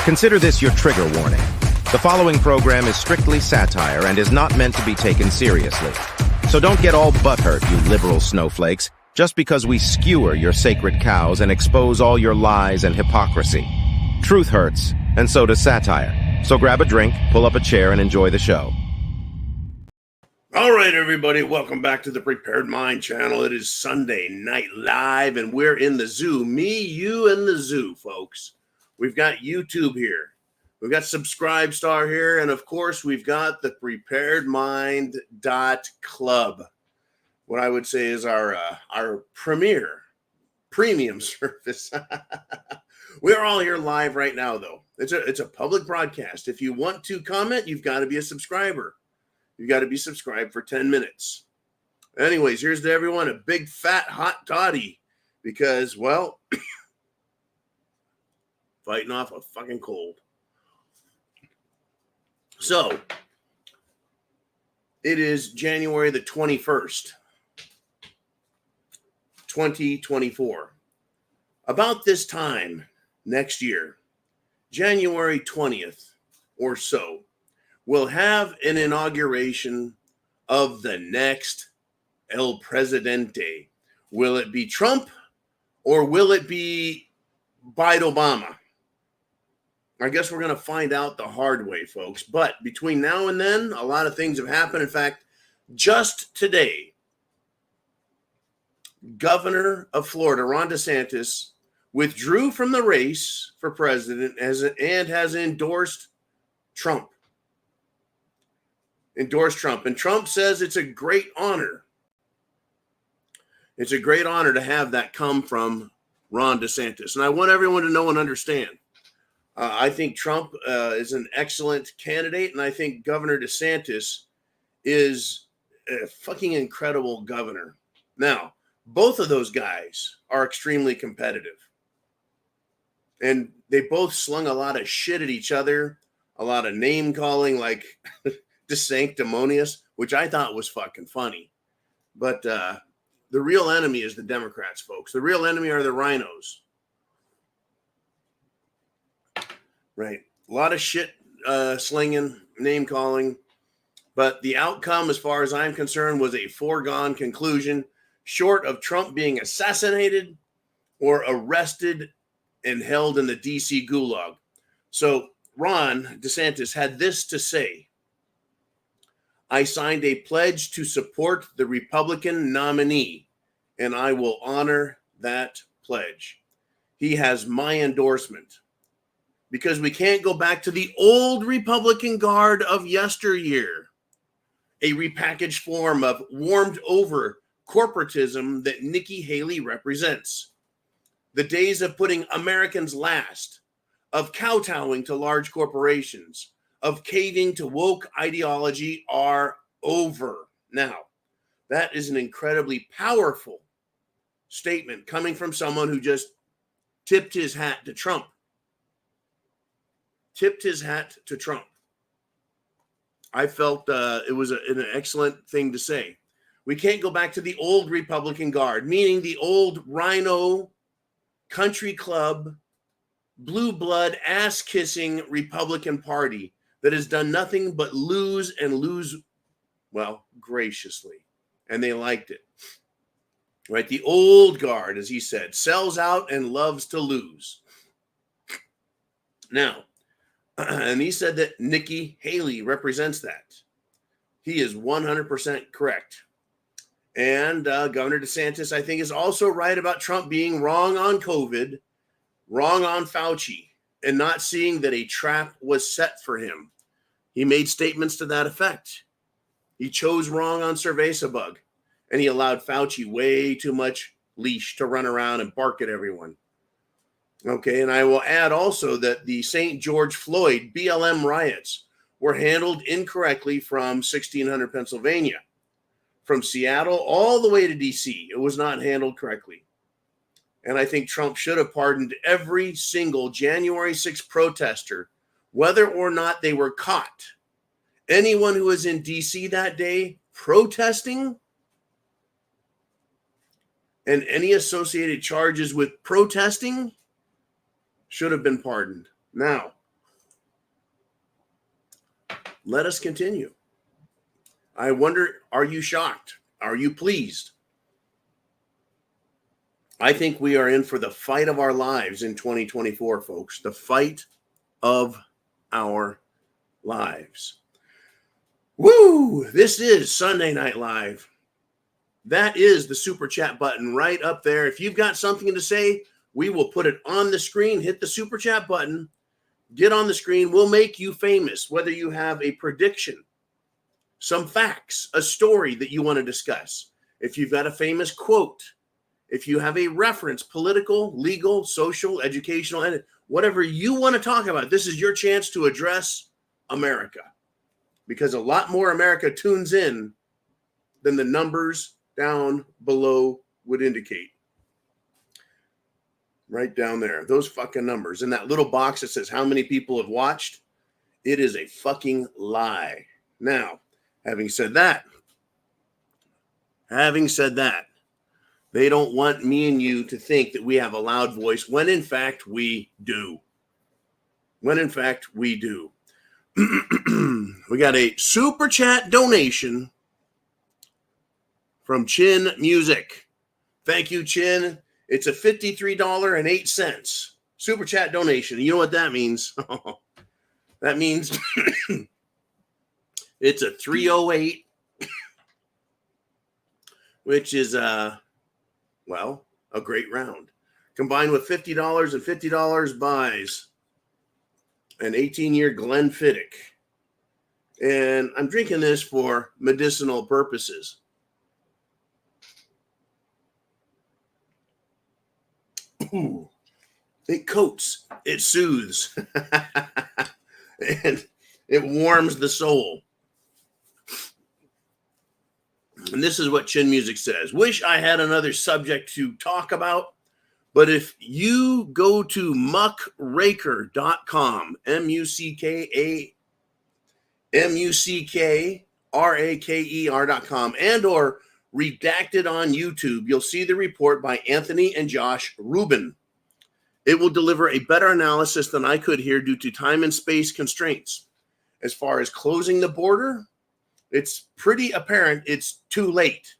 Consider this your trigger warning. The following program is strictly satire and is not meant to be taken seriously. So don't get all butthurt, you liberal snowflakes, just because we skewer your sacred cows and expose all your lies and hypocrisy. Truth hurts, and so does satire. So grab a drink, pull up a chair, and enjoy the show. All right, everybody, welcome back to the Prepared Mind channel. It is Sunday Night Live, and we're in the zoo. Me, you, and the zoo, folks. We've got YouTube here. We've got Subscribe Star here, and of course, we've got the preparedmind.club. What I would say is our premier premium service. We're all here live right now, though. It's a public broadcast. If you want to comment, you've got to be a subscriber. You've got to be subscribed for 10 minutes. Anyways, here's to everyone a big, fat, hot toddy because, well, fighting off a fucking cold. So, it is January the 21st, 2024. About this time next year, January 20th or so, we'll have an inauguration of the next El Presidente. Will it be Trump or will it be Biden Obama? I guess we're going to find out the hard way, folks. But between now and then, a lot of things have happened. In fact, just today, Governor of Florida, Ron DeSantis, withdrew from the race for president and has endorsed Trump. And Trump says it's a great honor. It's a great honor to have that come from Ron DeSantis. And I want everyone to know and understand. I think Trump is an excellent candidate, and I think Governor DeSantis is a fucking incredible governor. Now, both of those guys are extremely competitive. And they both slung a lot of shit at each other, a lot of name calling, like sanctimonious, which I thought was fucking funny. But the real enemy is the Democrats, folks. The real enemy are the rhinos. Right. A lot of shit slinging, name calling. But the outcome, as far as I'm concerned, was a foregone conclusion, short of Trump being assassinated or arrested and held in the DC gulag. So Ron DeSantis had this to say. I signed a pledge to support the Republican nominee, and I will honor that pledge. He has my endorsement because we can't go back to the old Republican guard of yesteryear, a repackaged form of warmed over corporatism that Nikki Haley represents. The days of putting Americans last, of kowtowing to large corporations, of caving to woke ideology are over. Now, that is an incredibly powerful statement coming from someone who just tipped his hat to Trump. I felt it was an excellent thing to say. We can't go back to the old Republican guard, meaning the old rhino, country club, blue blood, ass-kissing Republican Party that has done nothing but lose and lose, well, graciously. And they liked it. Right? The old guard, as he said, sells out and loves to lose. Now, and he said that Nikki Haley represents that. He is 100% correct. And Governor DeSantis, I think, is also right about Trump being wrong on COVID, wrong on Fauci, and not seeing that a trap was set for him. He made statements to that effect. He chose wrong on Cerveza-Bug, and he allowed Fauci way too much leash to run around and bark at everyone. Okay, and I will add also that the St. George Floyd BLM riots were handled incorrectly from 1600 Pennsylvania. From Seattle all the way to D.C., it was not handled correctly. And I think Trump should have pardoned every single January 6th protester, whether or not they were caught. Anyone who was in D.C. that day protesting and any associated charges with protesting should have been pardoned. Now, let us continue. I wonder, are you shocked? Are you pleased? I think we are in for the fight of our lives in 2024, folks. The fight of our lives. Woo! This is Sunday Night Live. That is the super chat button right up there. If you've got something to say, we will put it on the screen. Hit the super chat button. Get on the screen. We'll make you famous, whether you have a prediction, some facts, a story that you want to discuss. If you've got a famous quote, if you have a reference, political, legal, social, educational, and whatever you want to talk about, this is your chance to address America. Because a lot more America tunes in than the numbers down below would indicate. Right down there. Those fucking numbers. In that little box that says how many people have watched, it is a fucking lie. Now, having said that, they don't want me and you to think that we have a loud voice when in fact we do. We got a super chat donation from Chin Music. Thank you, Chin. It's a $53.08 super chat donation. You know what that means? That means it's a 308, which is well, a great round. Combined with $50 and $50 buys an 18-year Glenfiddich. And I'm drinking this for medicinal purposes. Ooh, it coats, it soothes, and it warms the soul. And this is what Chin Music says. Wish I had another subject to talk about, but if you go to muckraker.com, muckraker.com, and or Redacted on YouTube, you'll see the report by Anthony and Josh Rubin. It will deliver a better analysis than I could here due to time and space constraints. As far as closing the border, it's pretty apparent it's too late.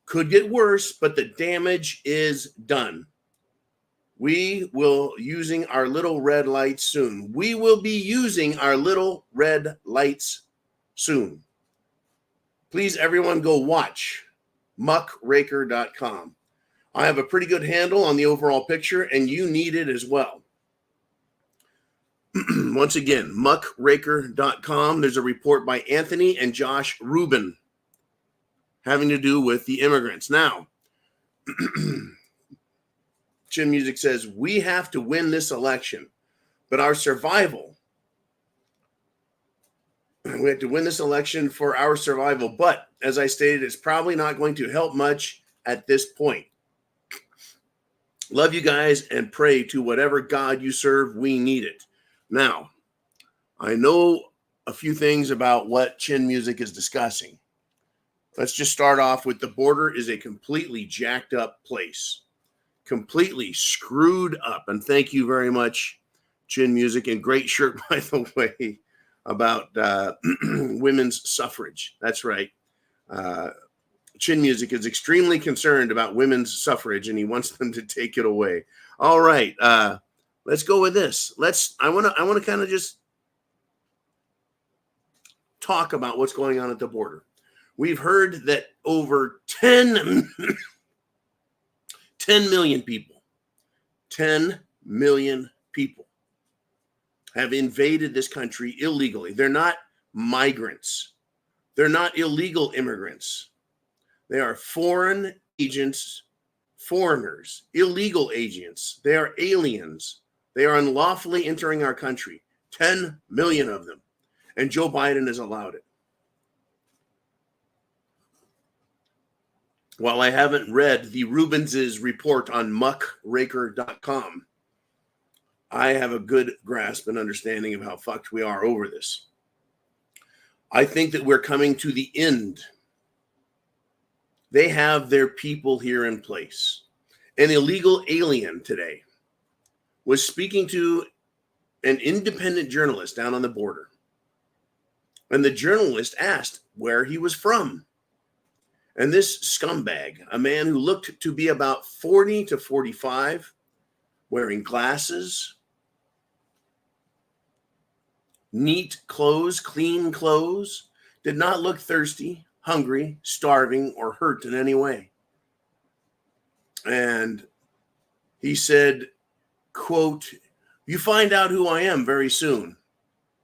Could get worse, but the damage is done. We will be using our little red lights soon. Please, everyone, go watch muckraker.com. I have a pretty good handle on the overall picture, and you need it as well. Once again, muckraker.com. There's a report by Anthony and Josh Rubin having to do with the immigrants. Now, Chin Music says, we have to win this election, but our survival, we have to win this election for our survival. But as I stated, it's probably not going to help much at this point. Love you guys and pray to whatever God you serve. We need it. Now, I know a few things about what Chin Music is discussing. Let's just start off with the border is a completely jacked up place, completely screwed up. And thank you very much, Chin Music, and great shirt, by the way, about women's suffrage. That's right. Chin Music is extremely concerned about women's suffrage, and he wants them to take it away. All right, let's go with this. I want to kind of just talk about what's going on at the border. We've heard that over 10 million people have invaded this country illegally. They're not migrants. They're not illegal immigrants. They are foreign agents, foreigners, illegal agents. They are aliens. They are unlawfully entering our country. 10 million of them. And Joe Biden has allowed it. While I haven't read the Rubens' report on muckraker.com, I have a good grasp and understanding of how fucked we are over this. I think that we're coming to the end. They have their people here in place. An illegal alien today was speaking to an independent journalist down on the border. And the journalist asked where he was from. And this scumbag, a man who looked to be about 40 to 45, wearing glasses, neat clothes, clean clothes, did not look thirsty, hungry, starving, or hurt in any way. And he said, quote, "You find out who I am very soon,"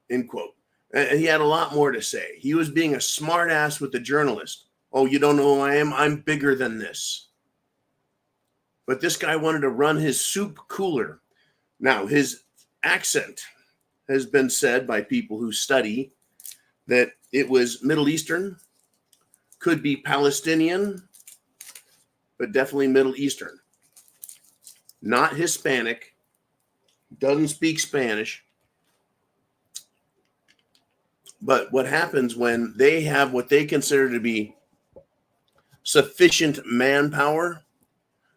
end quote. And he had a lot more to say. He was being a smart ass with the journalist. "Oh, you don't know who I am? I'm bigger than this." But this guy wanted to run his soup cooler. Now, his accent has been said by people who study that it was Middle Eastern, could be Palestinian, but definitely Middle Eastern. Not Hispanic, doesn't speak Spanish. But what happens when they have what they consider to be sufficient manpower,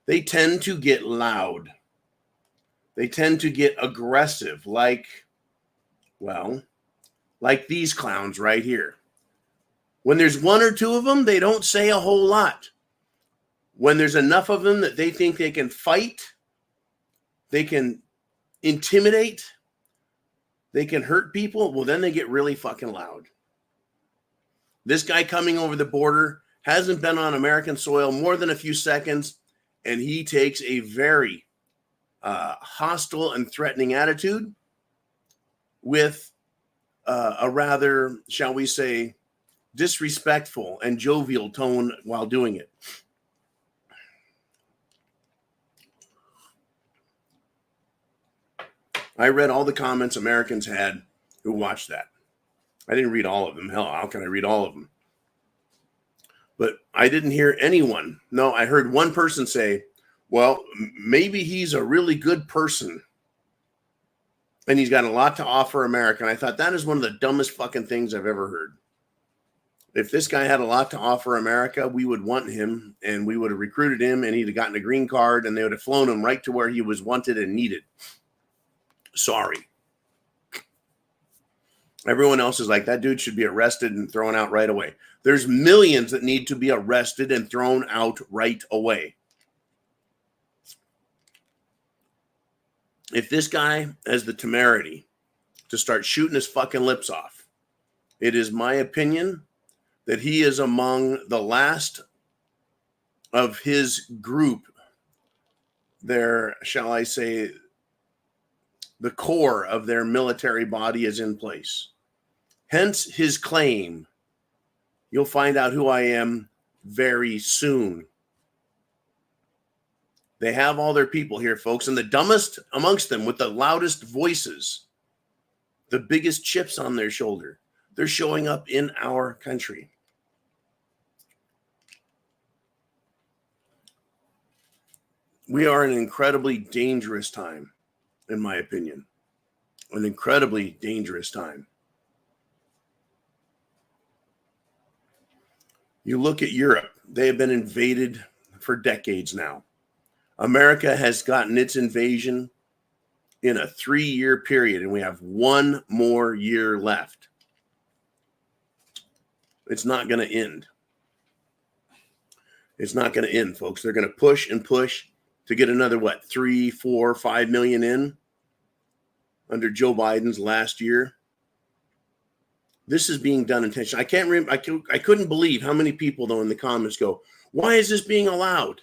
they tend to get loud. They tend to get aggressive, like these clowns right here. When there's one or two of them, they don't say a whole lot. When there's enough of them that they think they can fight, they can intimidate, they can hurt people, well, then they get really fucking loud. This guy coming over the border hasn't been on American soil more than a few seconds, and he takes a very hostile and threatening attitude with a rather, shall we say, disrespectful and jovial tone while doing it. I read all the comments Americans had who watched that. I didn't read all of them. Hell, how can I read all of them? But I didn't hear anyone. No, I heard one person say, well, maybe he's a really good person and he's got a lot to offer America. And I thought that is one of the dumbest fucking things I've ever heard. If this guy had a lot to offer America, we would want him and we would have recruited him and he'd have gotten a green card and they would have flown him right to where he was wanted and needed. Sorry. Everyone else is like, that dude should be arrested and thrown out right away. There's millions that need to be arrested and thrown out right away. If this guy has the temerity to start shooting his fucking lips off, it is my opinion that he is among the last of his group. Their, shall I say, the core of their military body is in place. Hence his claim, you'll find out who I am very soon. They have all their people here, folks, and the dumbest amongst them with the loudest voices, the biggest chips on their shoulder, they're showing up in our country. We are in an incredibly dangerous time, in my opinion. An incredibly dangerous time. You look at Europe, they have been invaded for decades now. America has gotten its invasion in a 3-year period, and we have 1 more year left. It's not going to end. It's not going to end, folks. They're going to push and push to get another, 3, 4, 5 million in under Joe Biden's last year. This is being done intentionally. I can't remember. I couldn't believe how many people, though, in the comments go, why is this being allowed?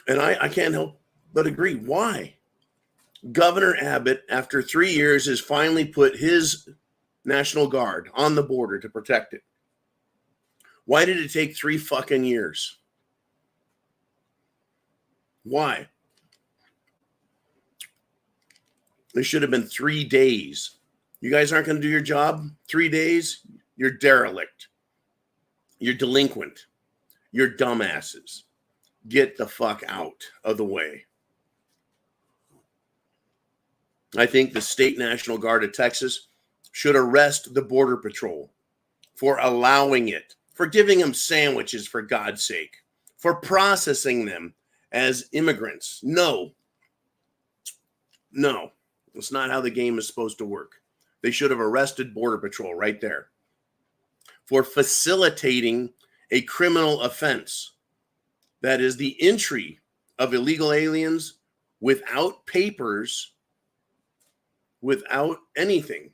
And I can't help but agree. Why? Governor Abbott, after 3 years, has finally put his National Guard on the border to protect it. Why did it take 3 fucking years? Why? There should have been 3 days. You guys aren't going to do your job? 3 days? You're derelict. You're delinquent. You're dumbasses. Get the fuck out of the way. I think the State National Guard of Texas should arrest the Border Patrol for allowing it, for giving them sandwiches, for God's sake, for processing them as immigrants. No, it's not how the game is supposed to work. They should have arrested Border Patrol right there for facilitating a criminal offense. That is the entry of illegal aliens without papers, without anything.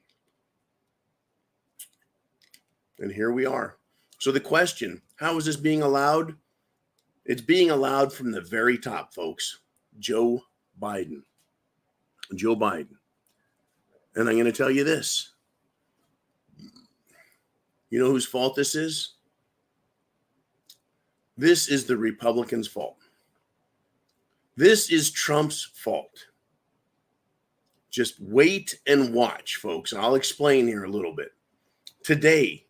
And here we are. So the question, how is this being allowed? It's being allowed from the very top, folks. Joe Biden. Joe Biden. And I'm going to tell you this. You know whose fault this is? This is the Republicans' fault. This is Trump's fault. Just wait and watch, folks. I'll explain here a little bit. Today,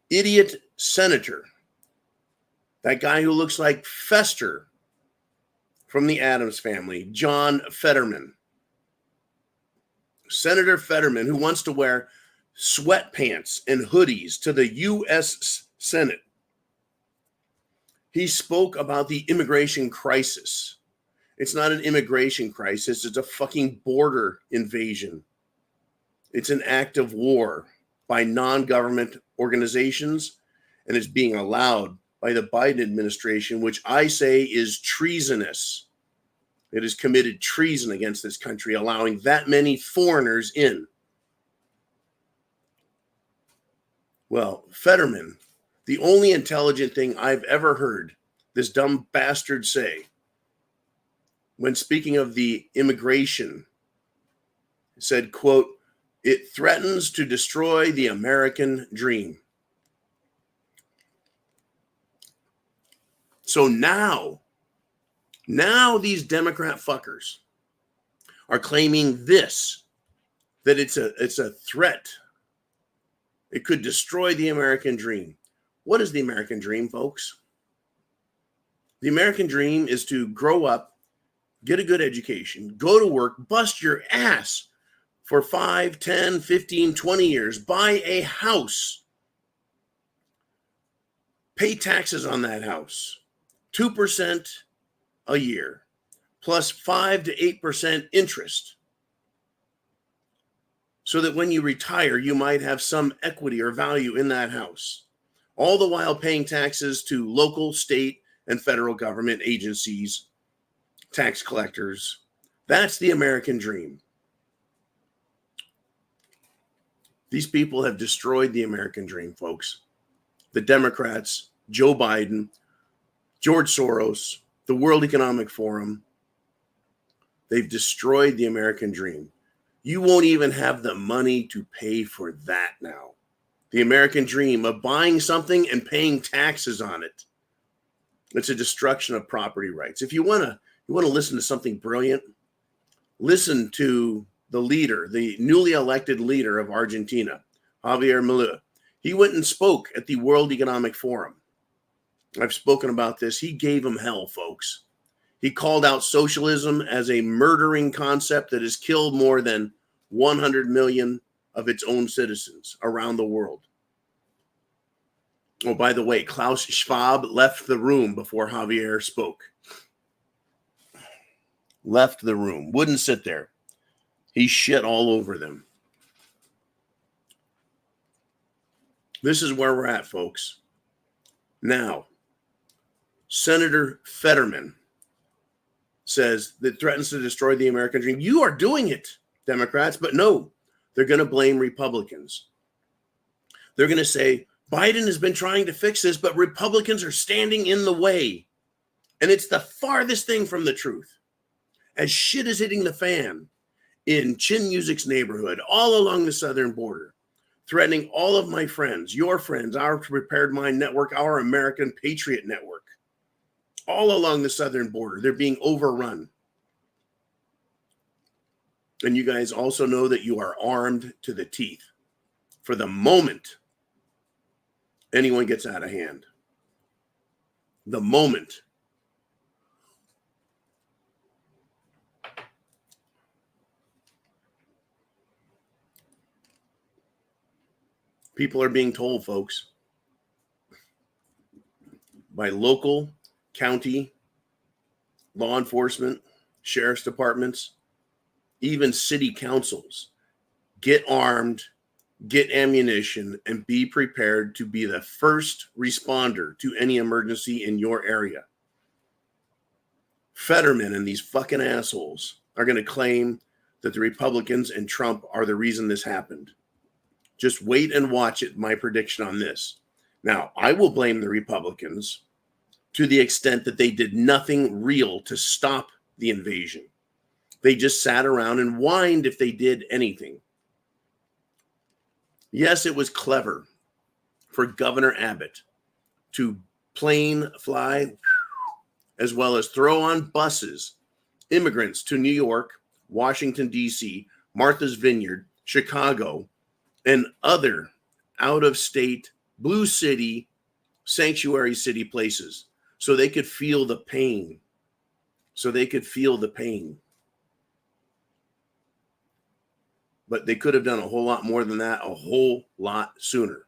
idiot senator, that guy who looks like Fester from the Addams Family, John Fetterman. Senator Fetterman, who wants to wear sweatpants and hoodies to the U.S. Senate. He spoke about the immigration crisis. It's not an immigration crisis. It's a fucking border invasion. It's an act of war by non-government organizations, and it's being allowed by the Biden administration, which I say is treasonous. It has committed treason against this country, allowing that many foreigners in. Well, Fetterman, the only intelligent thing I've ever heard this dumb bastard say when speaking of the immigration, said, quote, "It threatens to destroy the American dream." So now these Democrat fuckers are claiming this, that it's a threat. It could destroy the American dream. What is the American dream, folks? The American dream is to grow up, get a good education, go to work, bust your ass for 5, 10, 15, 20 years, buy a house, pay taxes on that house, 2% a year, plus 5 to 8% interest, so that when you retire, you might have some equity or value in that house, all the while paying taxes to local, state, and federal government agencies, tax collectors. That's the American dream. These people have destroyed the American dream, folks. The Democrats, Joe Biden, George Soros, the World Economic Forum, they've destroyed the American dream. You won't even have the money to pay for that now. The American dream of buying something and paying taxes on it. It's a destruction of property rights. If you want to listen to something brilliant, listen to the leader, the newly elected leader of Argentina, Javier Milei. He went and spoke at the World Economic Forum. I've spoken about this. He gave them hell, folks. He called out socialism as a murdering concept that has killed more than 100 million of its own citizens around the world. Oh, by the way, Klaus Schwab left the room before Javier spoke. Left the room. Wouldn't sit there. He shit all over them. This is where we're at, folks. Now, Senator Fetterman says that threatens to destroy the American dream. You are doing it, Democrats, but no, they're going to blame Republicans. They're going to say, Biden has been trying to fix this, but Republicans are standing in the way. And it's the farthest thing from the truth. As shit is hitting the fan in Chin Music's neighborhood, all along the southern border, threatening all of my friends, your friends, our Prepared Mind network, our American Patriot network, all along the southern border. They're being overrun. And you guys also know that you are armed to the teeth for the moment anyone gets out of hand. The moment. People are being told, folks, by local, county, law enforcement, sheriff's departments, even city councils, get armed get ammunition, and be prepared to be the first responder to any emergency in your area. Fetterman and these fucking assholes are going to claim that the Republicans and Trump are the reason this happened. Just wait and watch it, my prediction on this. Now, I will blame the Republicans to the extent that they did nothing real to stop the invasion. They just sat around and whined if they did anything. Yes, it was clever for Governor Abbott to plane fly as well as throw on buses immigrants to New York, Washington, D.C., Martha's Vineyard, Chicago, and other out-of-state blue city, sanctuary city places so they could feel the pain. But they could have done a whole lot more than that, a whole lot sooner.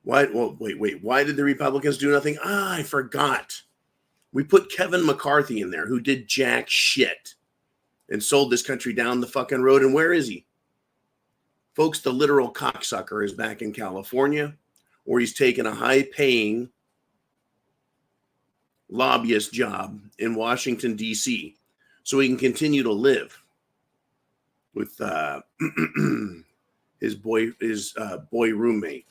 Why? Well, wait. Why did the Republicans do nothing? I forgot. We put Kevin McCarthy in there, who did jack shit and sold this country down the fucking road. And where is he? Folks, the literal cocksucker is back in California, or he's taken a high-paying lobbyist job in Washington, D.C., so he can continue to live with his boy roommate.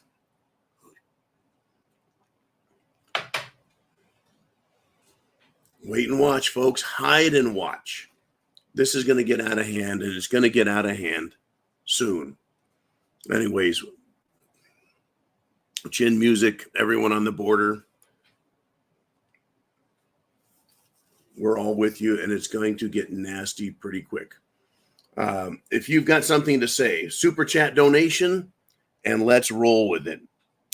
Wait and watch, folks. Hide and watch. This is going to get out of hand, and it's going to get out of hand soon. Anyways, chin music, everyone on the border, we're all with you, and it's going to get nasty pretty quick. If you've got something to say, super chat donation, and let's roll with it.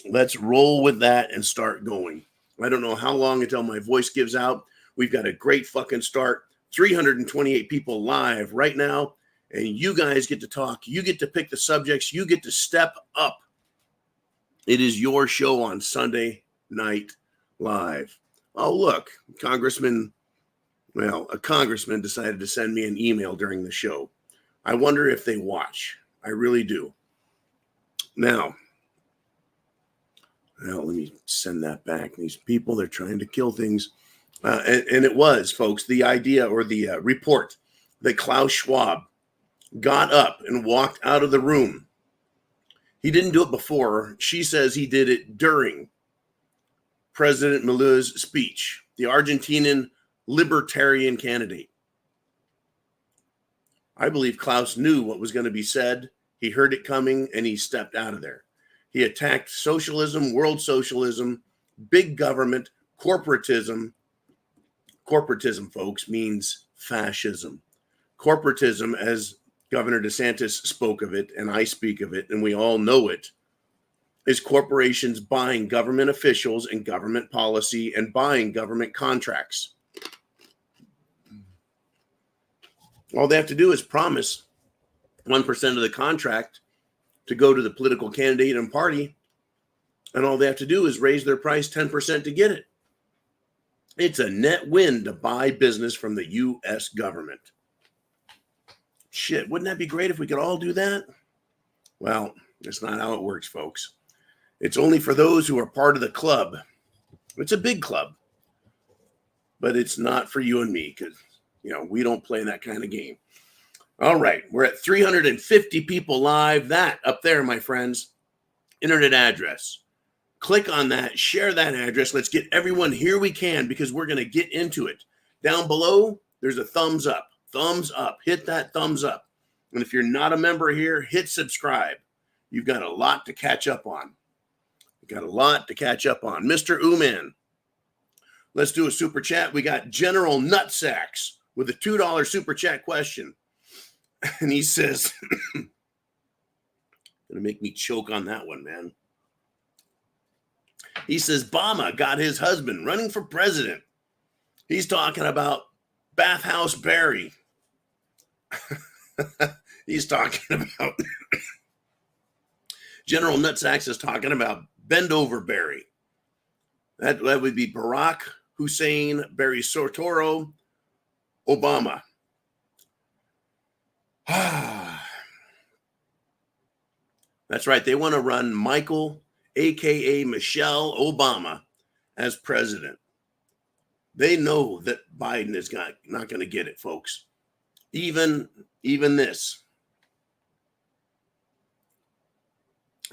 Let's roll with that and start going. I don't know how long until my voice gives out. We've got a great fucking start. 328 people live right now, and you guys get to talk. You get to pick the subjects. You get to step up. It is your show on Sunday Night Live. Oh, look, a congressman decided to send me an email during the show. I wonder if they watch. I really do. Now, let me send that back. These people, they're trying to kill things. And it was, folks, the idea or the report that Klaus Schwab got up and walked out of the room. He didn't do it before. She says he did it during President Milei's speech, the Argentinian libertarian candidate. I believe Klaus knew what was going to be said. He heard it coming, and he stepped out of there. He attacked socialism, world socialism, big government, corporatism. Corporatism, folks, means fascism. Corporatism, as Governor DeSantis spoke of it, and I speak of it, and we all know it, is corporations buying government officials and government policy and buying government contracts. All they have to do is promise 1% of the contract to go to the political candidate and party, and all they have to do is raise their price 10% to get it. It's a net win to buy business from the U.S. government. Shit, wouldn't that be great if we could all do that? Well, that's not how it works, folks. It's only for those who are part of the club. It's a big club, but it's not for you and me because, we don't play that kind of game. All right, we're at 350 people live. That up there, my friends, internet address. Click on that, share that address. Let's get everyone here we can because we're going to get into it. Down below, there's a thumbs up. Thumbs up. Hit that thumbs up. And if you're not a member here, hit subscribe. You've got a lot to catch up on. Mr. Uman, let's do a super chat. We got General Nutsacks with a $2 super chat question. And he says, going to make me choke on that one, man. He says, Obama got his husband running for president. He's talking about Bathhouse Barry. He's talking about General Nutsacks is talking about Bend Over Barry. That would be Barack Hussein, Barry Soetoro, Obama. That's right. They want to run Michael, a.k.a. Michelle Obama, as president. They know that Biden is not going to get it, folks. Even this.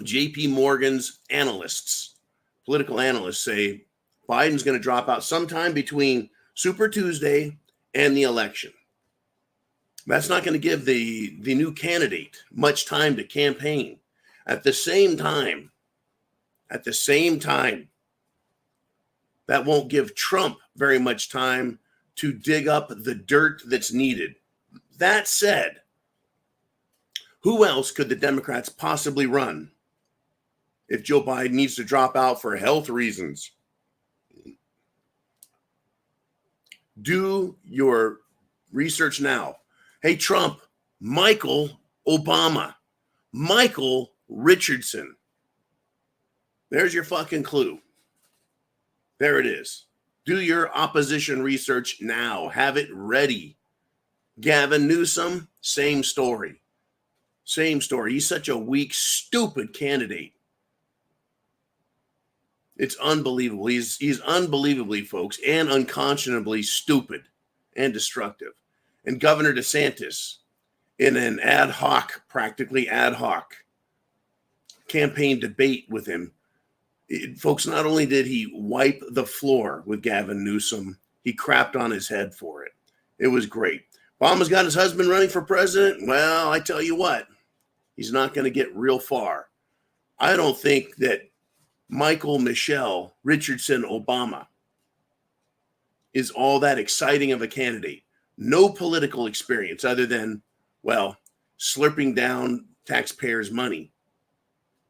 JP Morgan's analysts, political analysts, say Biden's going to drop out sometime between Super Tuesday and the election. That's not going to give the new candidate much time to campaign. At the same time, that won't give Trump very much time to dig up the dirt that's needed. That said, who else could the Democrats possibly run if Joe Biden needs to drop out for health reasons? Do your research now. Hey, Trump, Michael Obama, Michael Richardson. There's your fucking clue. There it is. Do your opposition research now. Have it ready. Gavin Newsom, same story. Same story. He's such a weak, stupid candidate. It's unbelievable. He's unbelievably, folks, and unconscionably stupid and destructive. And Governor DeSantis, in an practically ad hoc campaign debate with him, folks, not only did he wipe the floor with Gavin Newsom, he crapped on his head for it. It was great. Obama's got his husband running for president. Well, I tell you what, he's not going to get real far. I don't think that Michael Michelle Richardson Obama is all that exciting of a candidate. No political experience other than, well, slurping down taxpayers' money.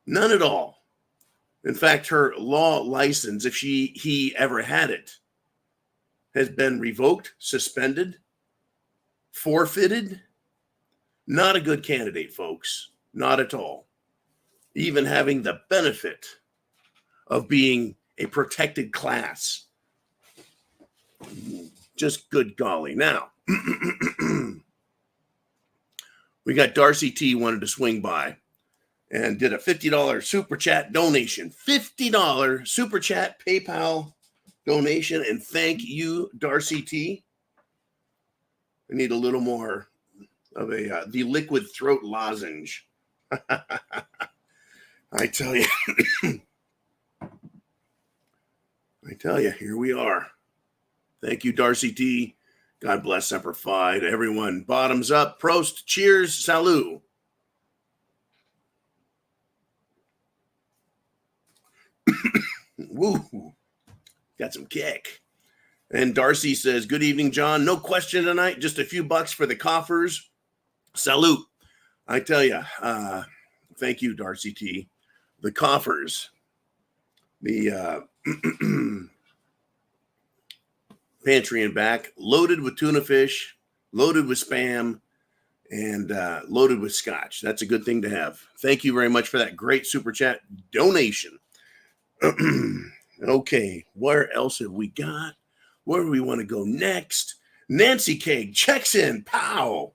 None at all. In fact, her law license, if he ever had it, has been revoked, suspended, forfeited. Not a good candidate, folks. Not at all. Even having the benefit of being a protected class. Just good golly. Now, we got Darcy T wanted to swing by and did a $50 super chat donation. $50 super chat PayPal donation. And thank you, Darcy T. I need a little more of the liquid throat lozenge. I tell you. Here we are. Thank you, Darcy T. God bless Semper Fi to everyone. Bottoms up. Prost. Cheers. Salut. Woo. Got some kick. And Darcy says, good evening, John. No question tonight. Just a few bucks for the coffers. Salute. I tell you, thank you, Darcy T. The coffers. The pantry and back, loaded with tuna fish, loaded with Spam, and loaded with scotch. That's a good thing to have. Thank you very much for that great super chat donation. Okay, where else have we got? Where do we want to go next? Nancy Cake checks in. Pow!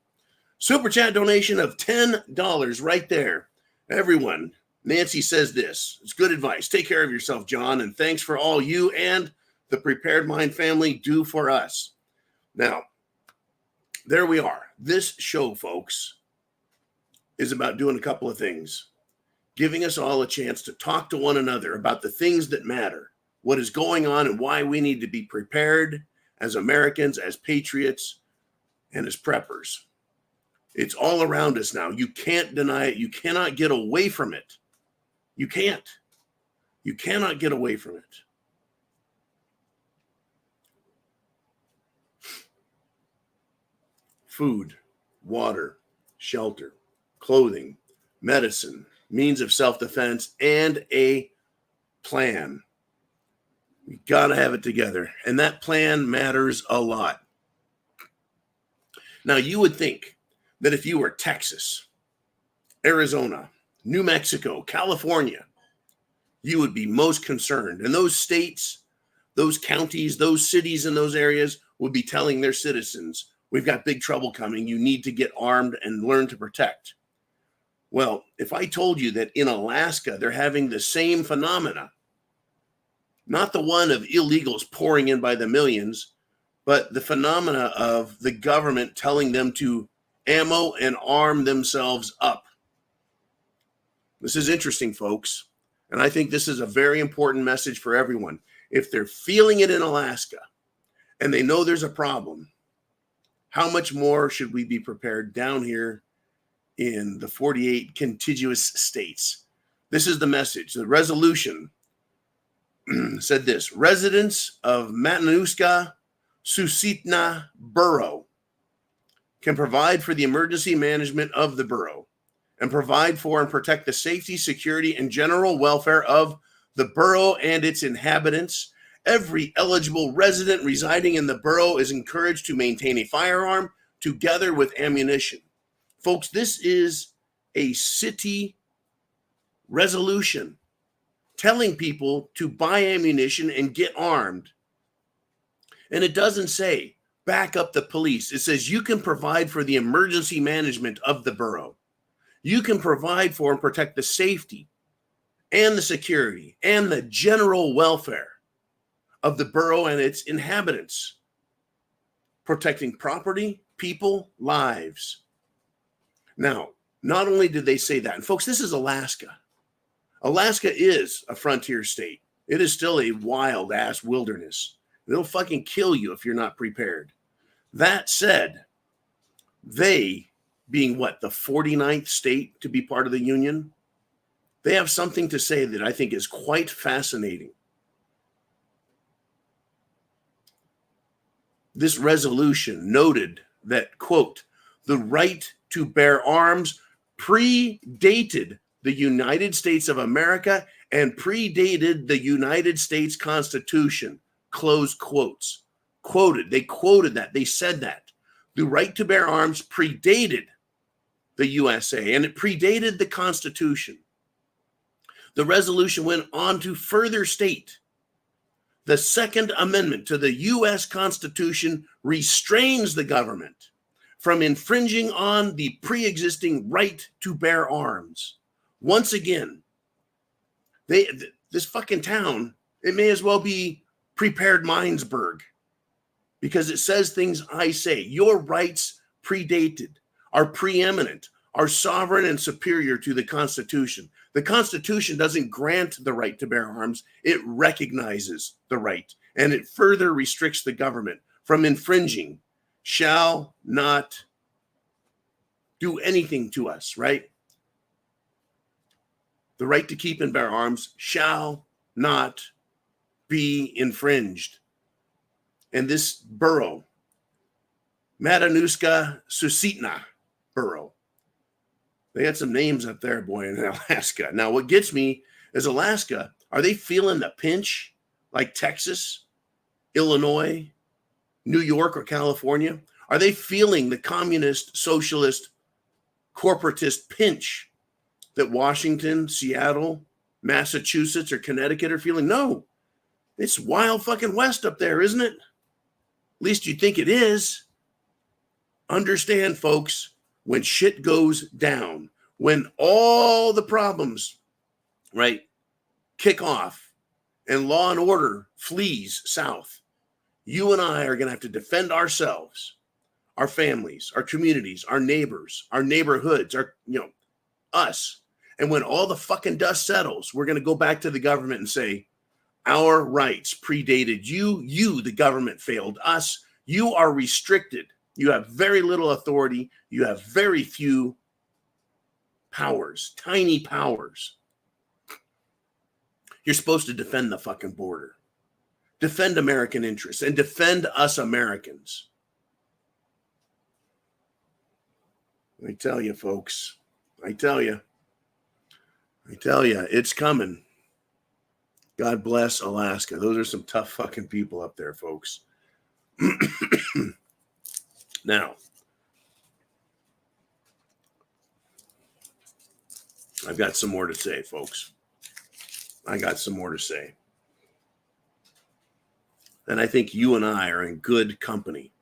Super chat donation of $10 right there. Everyone, Nancy says this. It's good advice. Take care of yourself, John, and thanks for all you and the Prepared Mind family do for us. Now, there we are. This show, folks, is about doing a couple of things. Giving us all a chance to talk to one another about the things that matter, what is going on and why we need to be prepared as Americans, as patriots, and as preppers. It's all around us now. You can't deny it. You cannot get away from it. You can't. You cannot get away from it. Food, water, shelter, clothing, medicine, means of self-defense, and a plan. You got to have it together. And that plan matters a lot. Now, you would think that if you were Texas, Arizona, New Mexico, California, you would be most concerned. And those states, those counties, those cities in those areas would be telling their citizens, we've got big trouble coming. You need to get armed and learn to protect. Well, if I told you that in Alaska, they're having the same phenomena, not the one of illegals pouring in by the millions, but the phenomena of the government telling them to ammo and arm themselves up. This is interesting, folks. And I think this is a very important message for everyone. If they're feeling it in Alaska and they know there's a problem, how much more should we be prepared down here in the 48 contiguous states? This is the message. The resolution said this: residents of Matanuska, Susitna Borough can provide for the emergency management of the borough and provide for and protect the safety, security, and general welfare of the borough and its inhabitants. Every eligible resident residing in the borough is encouraged to maintain a firearm together with ammunition. Folks, this is a city resolution telling people to buy ammunition and get armed. And it doesn't say back up the police. It says you can provide for the emergency management of the borough. You can provide for and protect the safety and the security and the general welfare of the borough and its inhabitants, protecting property, people, lives. Now, not only did they say that, and folks, this is Alaska. Alaska is a frontier state. It is still a wild ass wilderness. They'll fucking kill you if you're not prepared. That said, they, being what, the 49th state to be part of the union, they have something to say that I think is quite fascinating. This resolution noted that, quote, the right to bear arms predated the United States of America and predated the United States Constitution, close quotes. Quoted, they quoted that, they said that. The right to bear arms predated the USA and it predated the Constitution. The resolution went on to further state the Second Amendment to the U.S. Constitution restrains the government from infringing on the pre-existing right to bear arms. Once again, this fucking town, it may as well be Prepared Mindsburg because it says things I say. Your rights predated, are preeminent, are sovereign and superior to the Constitution. The Constitution doesn't grant the right to bear arms. It recognizes the right, and it further restricts the government from infringing, shall not do anything to us, right? The right to keep and bear arms shall not be infringed. And this borough, Matanuska Susitna Borough, they had some names up there, boy, in Alaska. Now, what gets me is Alaska, are they feeling the pinch like Texas, Illinois, New York, or California? Are they feeling the communist, socialist, corporatist pinch that Washington, Seattle, Massachusetts, or Connecticut are feeling? No, it's wild fucking west up there, isn't it? At least you think it is. Understand, folks, when shit goes down, when all the problems, right, kick off and law and order flees south, you and I are going to have to defend ourselves, our families, our communities, our neighbors, our neighborhoods, our, us. And when all the fucking dust settles, we're going to go back to the government and say, our rights predated you, the government failed us. You are restricted. You have very little authority. You have very few powers, tiny powers. You're supposed to defend the fucking border, defend American interests, and defend us Americans. I tell you, folks, I tell you, it's coming. God bless Alaska. Those are some tough fucking people up there, folks. Now, I've got some more to say, folks. I got some more to say. And I think you and I are in good company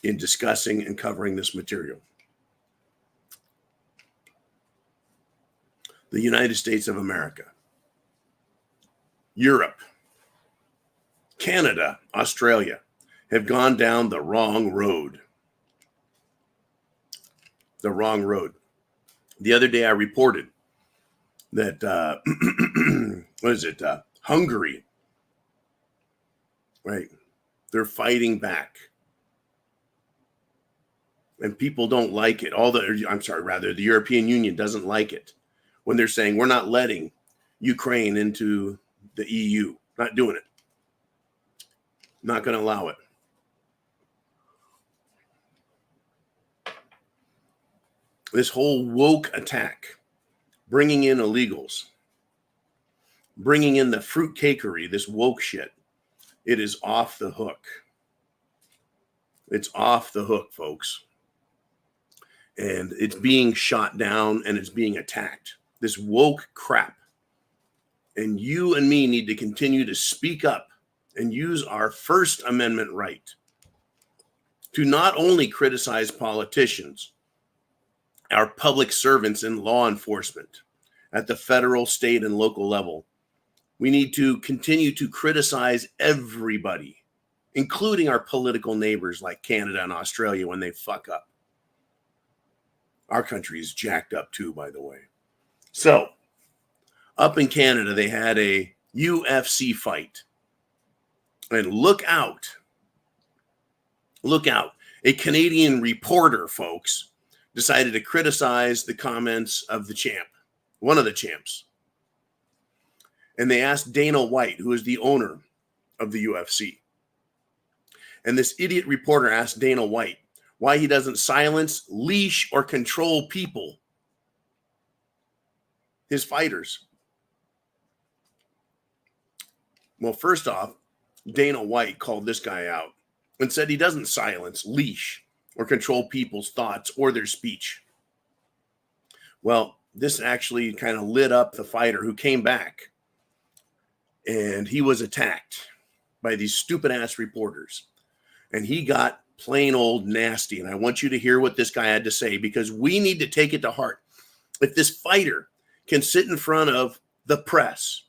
in discussing and covering this material. The United States of America, Europe, Canada, Australia have gone down the wrong road. The wrong road. The other day I reported that, what is it? Hungary, right? They're fighting back. And people don't like it. The European Union doesn't like it when they're saying we're not letting Ukraine into the EU. Not doing it. Not going to allow it. This whole woke attack, bringing in illegals, bringing in the fruitcakery, this woke shit, it is off the hook. It's off the hook, folks. And it's being shot down and it's being attacked. This woke crap. And you and me need to continue to speak up and use our First Amendment right to not only criticize politicians, our public servants in law enforcement at the federal, state, and local level. We need to continue to criticize everybody, including our political neighbors like Canada and Australia when they fuck up. Our country is jacked up too, by the way. So, up in Canada, they had a UFC fight. And look out. Look out. A Canadian reporter, folks, decided to criticize the comments of the champ, one of the champs. And they asked Dana White, who is the owner of the UFC. And this idiot reporter asked Dana White why he doesn't silence, leash, or control people, his fighters. Well, first off, Dana White called this guy out and said he doesn't silence, leash, or control people's thoughts or their speech. Well, this actually kind of lit up the fighter who came back, and he was attacked by these stupid ass reporters, and he got plain old nasty. And I want you to hear what this guy had to say, because we need to take it to heart. If this fighter can sit in front of the press,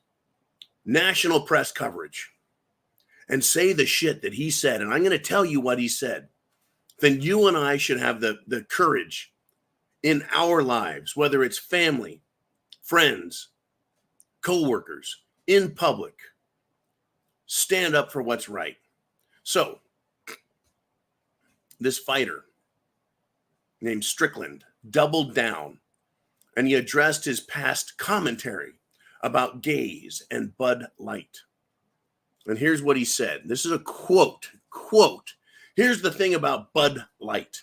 national press coverage, and say the shit that he said, and I'm going to tell you what he said, then you and I should have the courage in our lives, whether it's family, friends, co-workers, in public, stand up for what's right. So, this fighter named Strickland doubled down, and he addressed his past commentary about gays and Bud Light. And here's what he said. This is a quote. Here's the thing about Bud Light.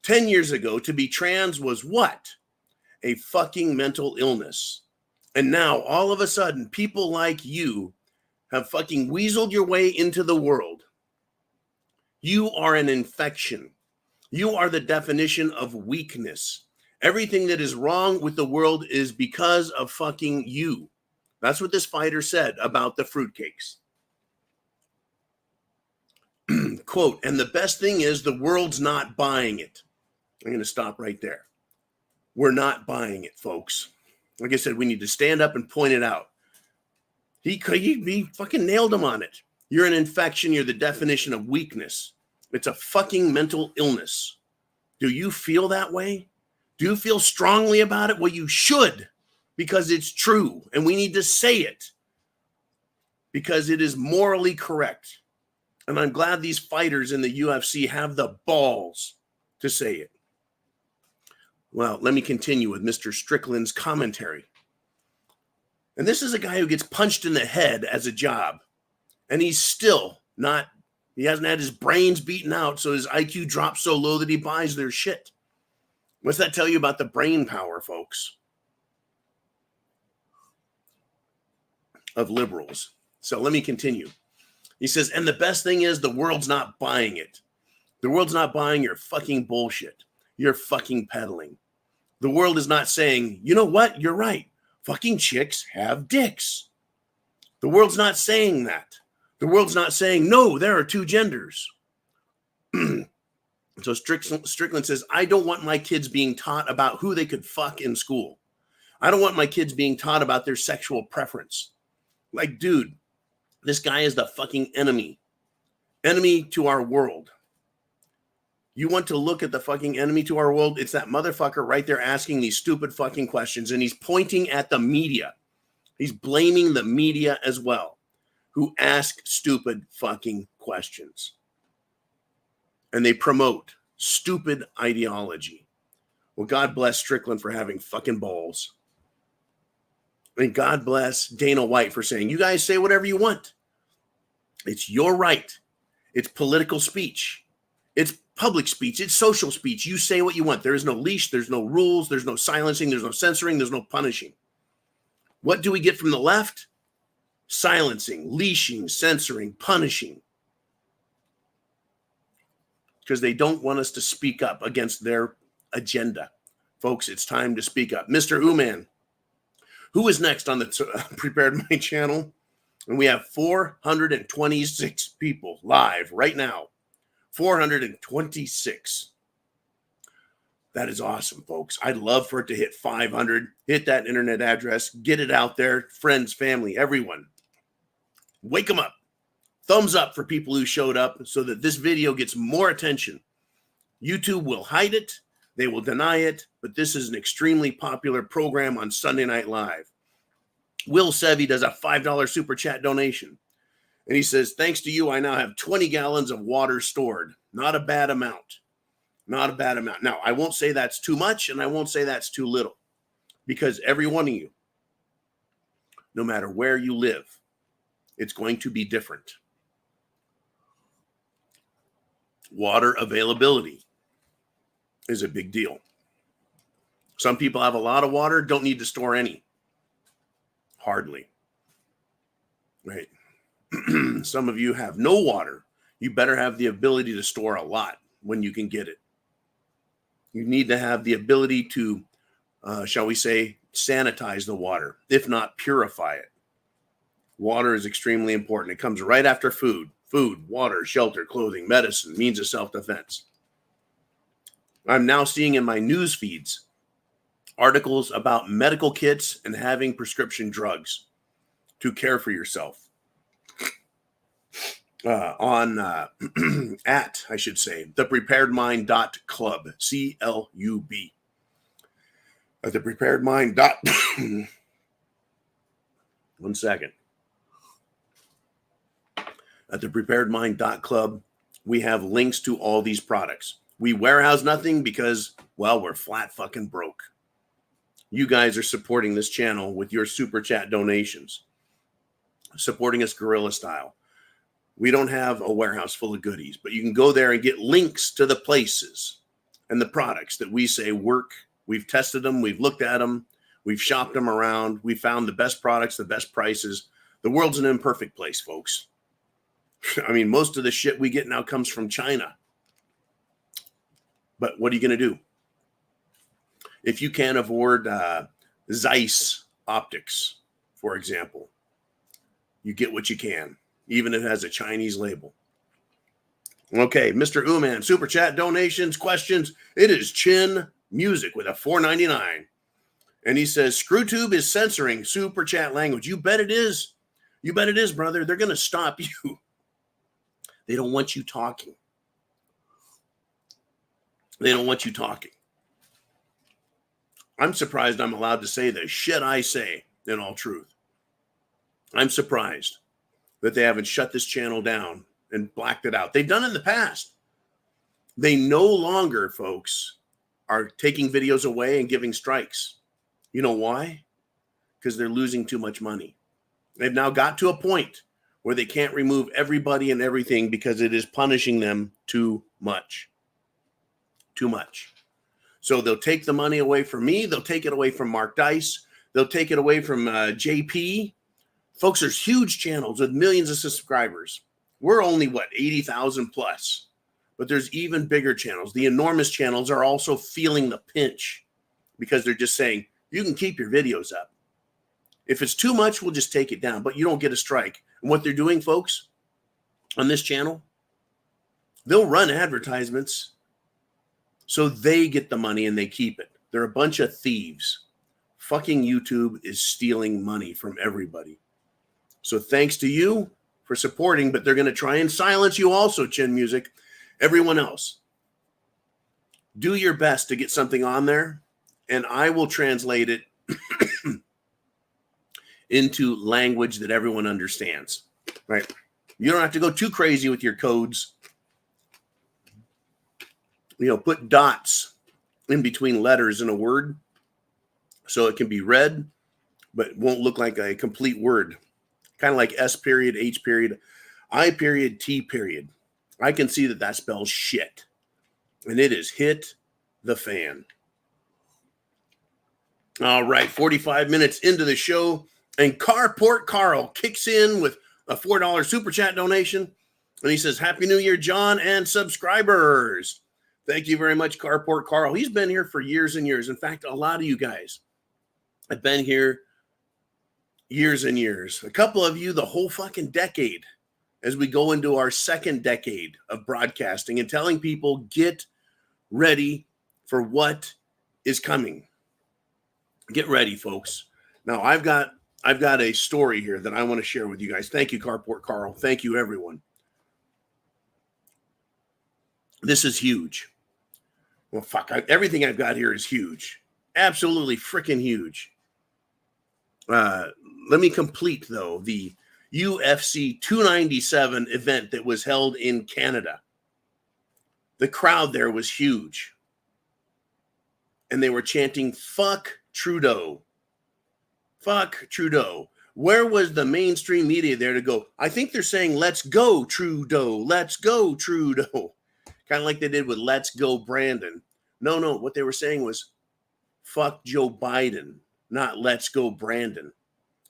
10 years ago, to be trans was what? A fucking mental illness. And now, all of a sudden, people like you have fucking weaseled your way into the world. You are an infection. You are the definition of weakness. Everything that is wrong with the world is because of fucking you. That's what this fighter said about the fruitcakes. Quote, and the best thing is the world's not buying it. I'm going to stop right there. We're not buying it, folks. Like I said, we need to stand up and point it out. He fucking nailed him on it. You're an infection. You're the definition of weakness. It's a fucking mental illness. Do you feel that way? Do you feel strongly about it? Well, you should, because it's true. And we need to say it because it is morally correct. And I'm glad these fighters in the UFC have the balls to say it. Well, let me continue with Mr. Strickland's commentary. And this is a guy who gets punched in the head as a job. And he's still not, he hasn't had his brains beaten out, so his IQ drops so low that he buys their shit. What's that tell you about the brain power, folks, of liberals? So let me continue. He says, and the best thing is the world's not buying it. The world's not buying your fucking bullshit. You're fucking peddling. The world is not saying, you know what? You're right. Fucking chicks have dicks. The world's not saying that. The world's not saying, no, there are two genders. So Strickland says, I don't want my kids being taught about who they could fuck in school. I don't want my kids being taught about their sexual preference. Like, dude, this guy is the fucking enemy to our world. You want to look at the fucking enemy to our world? It's that motherfucker right there asking these stupid fucking questions, and he's pointing at the media. He's blaming the media as well, who ask stupid fucking questions. And they promote stupid ideology. Well, God bless Strickland for having fucking balls. And God bless Dana White for saying, you guys say whatever you want. It's your right. It's political speech. It's public speech. It's social speech. You say what you want. There is no leash. There's no rules. There's no silencing. There's no censoring. There's no punishing. What do we get from the left? Silencing, leashing, censoring, punishing. Because they don't want us to speak up against their agenda. Folks, it's time to speak up. Mr. Uman, who is next on the Prepared Mind channel? And we have 426 people live right now. 426. That is awesome, folks. I'd love for it to hit 500. Hit that internet address. Get it out there. Friends, family, everyone. Wake them up. Thumbs up for people who showed up so that this video gets more attention. YouTube will hide it. They will deny it. But this is an extremely popular program on Sunday Night Live. Will Sevy does a $5 super chat donation. And he says, thanks to you, I now have 20 gallons of water stored. Not a bad amount. Not a bad amount. Now, I won't say that's too much, and I won't say that's too little. Because every one of you, no matter where you live, it's going to be different. Water availability is a big deal. Some people have a lot of water, don't need to store any. Hardly. Right. Some of you have no water. You better have the ability to store a lot when you can get it. You need to have the ability to, shall we say, sanitize the water, if not purify it. Water is extremely important. It comes right after food. Food, water, shelter, clothing, medicine, means of self-defense. I'm now seeing in my news feeds articles about medical kits and having prescription drugs to care for yourself. I should say, thepreparedmind.club, C-L-U-B. At thepreparedmind. One second. At thepreparedmind.club, we have links to all these products. We warehouse nothing because, well, we're flat fucking broke. You guys are supporting this channel with your super chat donations, supporting us guerrilla style. We don't have a warehouse full of goodies, but you can go there and get links to the places and the products that we say work. We've tested them. We've looked at them. We've shopped them around. We found the best products, the best prices. The world's an imperfect place, folks. I mean, most of the shit we get now comes from China. But what are you going to do? If you can't afford Zeiss optics, for example, you get what you can, even if it has a Chinese label. Okay, Mr. Uman, super chat donations, questions. It is Chin Music with a $4.99. And he says, ScrewTube is censoring super chat language. You bet it is. You bet it is, brother. They're going to stop you. They don't want you talking. They don't want you talking. I'm surprised I'm allowed to say the shit I say in all truth. I'm surprised that they haven't shut this channel down and blacked it out. They've done it in the past. They no longer, folks, are taking videos away and giving strikes. You know why? Because they're losing too much money. They've now got to a point where they can't remove everybody and everything because it is punishing them too much. Too much. So they'll take the money away from me. They'll take it away from Mark Dice. They'll take it away from JP. Folks, there's huge channels with millions of subscribers. We're only, 80,000 plus. But there's even bigger channels. The enormous channels are also feeling the pinch because they're just saying, you can keep your videos up. If it's too much, we'll just take it down. But you don't get a strike. And what they're doing, folks, on this channel, they'll run advertisements so they get the money and they keep it. They're a bunch of thieves. fucking YouTube is stealing money from everybody. So thanks to you for supporting, but they're going to try and silence you also, Chin Music. Everyone else, do your best to get something on there, and I will translate it into language that everyone understands, right? You don't have to go too crazy with your codes. Put dots in between letters in a word so it can be read, but it won't look like a complete word. Kind of like S period, H period, I period, T period. I can see that spells shit. And it is hit the fan. All right, 45 minutes into the show, and Carport Carl kicks in with a $4 super chat donation. And he says, Happy New Year, John and subscribers. Thank you very much, Carport Carl. He's been here for years and years. In fact, a lot of you guys have been here years and years. A couple of you, the whole fucking decade, as we go into our second decade of broadcasting and telling people, get ready for what is coming. Get ready, folks. Now, I've got a story here that I want to share with you guys. Thank you, Carport Carl. Thank you, everyone. This is huge. Well, fuck, everything I've got here is huge. Absolutely freaking huge. Let me complete, though, the UFC 297 event that was held in Canada. The crowd there was huge. And they were chanting, fuck Trudeau. Fuck Trudeau. Where was the mainstream media there to go? I think they're saying, let's go, Trudeau. Let's go, Trudeau. Kind of like they did with Let's Go, Brandon. No. What they were saying was, fuck Joe Biden, not let's go, Brandon.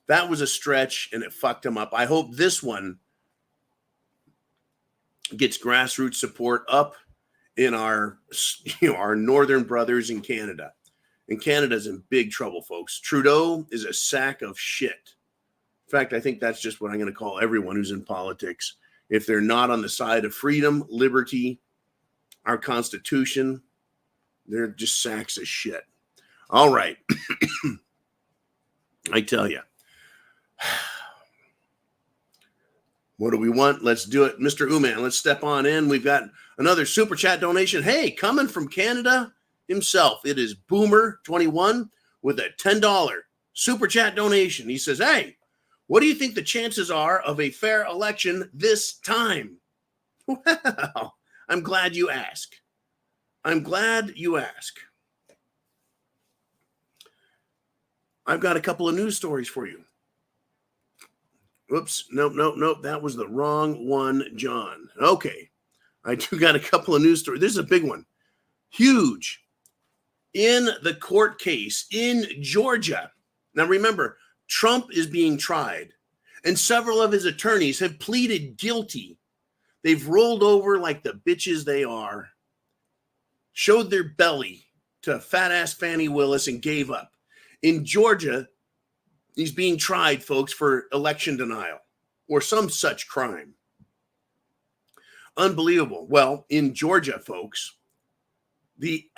That was a stretch, and it fucked him up. I hope this one gets grassroots support up in our northern brothers in Canada. And Canada's in big trouble, folks. Trudeau is a sack of shit. In fact, I think that's just what I'm going to call everyone who's in politics. If they're not on the side of freedom, liberty, our Constitution, they're just sacks of shit. All right. I tell you. What do we want? Let's do it. Mr. Uman, let's step on in. We've got another super chat donation. Hey, coming from Canada himself. It is Boomer21 with a $10 super chat donation. He says, hey, what do you think the chances are of a fair election this time? Well, I'm glad you ask. I'm glad you ask. I've got a couple of news stories for you. Oops, nope. That was the wrong one, John. Okay, I do got a couple of news stories. This is a big one. Huge. In the court case in Georgia. Now remember, Trump is being tried, and several of his attorneys have pleaded guilty. They've rolled over like the bitches they are, showed their belly to fat-ass Fannie Willis, and gave up. In Georgia, he's being tried, folks, for election denial or some such crime. Unbelievable. Well, in Georgia, folks, the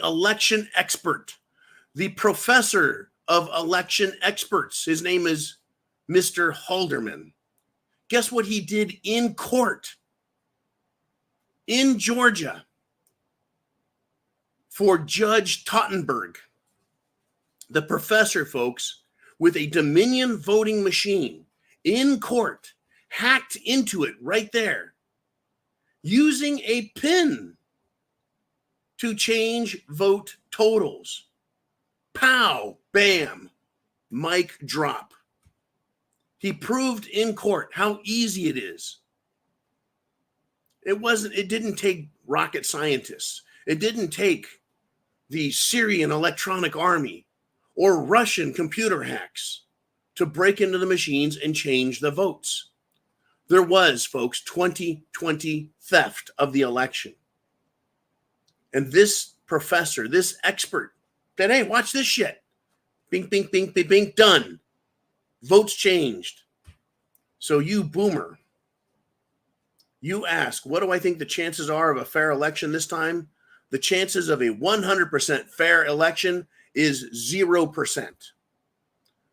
election expert, the professor of election experts, his name is Mr. Halderman. Guess what he did in court in Georgia for Judge Tottenberg? The professor, folks, with a Dominion voting machine in court, hacked into it right there, using a pin to change vote totals. Pow, bam, mic drop. He proved in court how easy it is. It didn't take rocket scientists. It didn't take the Syrian electronic army or Russian computer hacks to break into the machines and change the votes. There was, folks, 2020 theft of the election. And this professor, this expert, said, hey, watch this shit. Bing, bing, bing, bing, bing, done. Votes changed. So you boomer, you ask, what do I think the chances are of a fair election this time? the chances of a 100% fair election is 0%.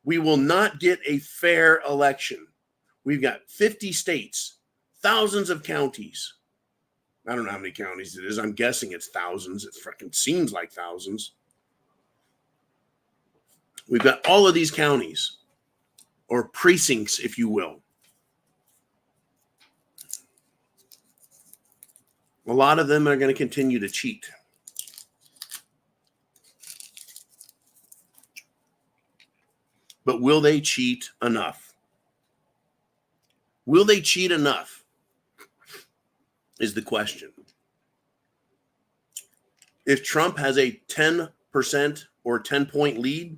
We will not get a fair election. We've got 50 states, thousands of counties. I don't know how many counties it is. I'm guessing it's thousands. It freaking seems like thousands. We've got all of these counties, or precincts, if you will. A lot of them are going to continue to cheat. But will they cheat enough? Will they cheat enough is the question. If Trump has a 10% or 10-point lead,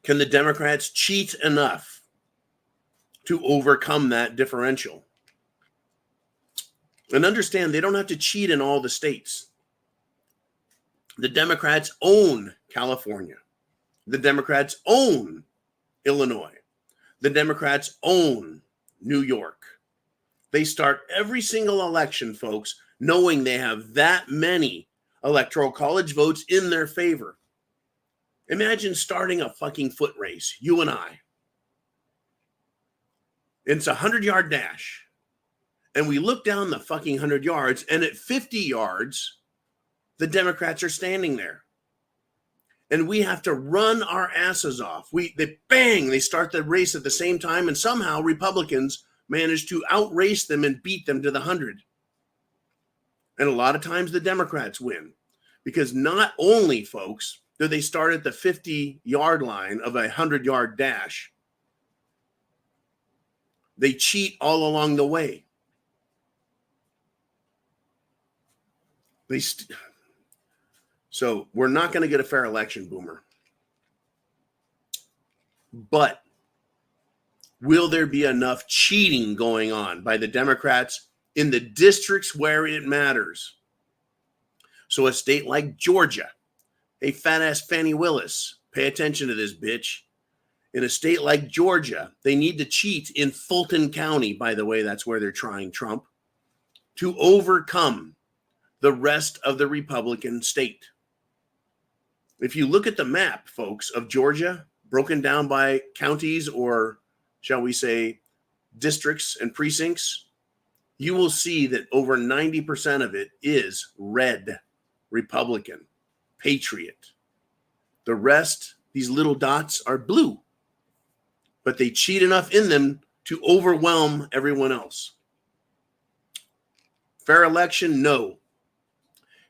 can the Democrats cheat enough to overcome that differential? And understand, they don't have to cheat in all the states. The Democrats own California. The Democrats own Illinois. The Democrats own New York. They start every single election, folks, knowing they have that many electoral college votes in their favor. Imagine starting a fucking foot race, you and I. It's a 100-yard dash. And we look down the fucking 100 yards, and at 50 yards, the Democrats are standing there. And we have to run our asses off. They start the race at the same time, and somehow Republicans manage to outrace them and beat them to the 100. And a lot of times the Democrats win. Because not only, folks, do they start at the 50-yard line of a 100-yard dash, they cheat all along the way. So we're not going to get a fair election, Boomer. But will there be enough cheating going on by the Democrats in the districts where it matters? So a state like Georgia, hey, fat-ass Fannie Willis, pay attention to this, bitch. In a state like Georgia, they need to cheat in Fulton County, by the way, that's where they're trying Trump, to overcome the rest of the Republican state. If you look at the map, folks, of Georgia, broken down by counties or, shall we say, districts and precincts, you will see that over 90% of it is red, Republican, patriot. The rest, these little dots, are blue, but they cheat enough in them to overwhelm everyone else. Fair election? No.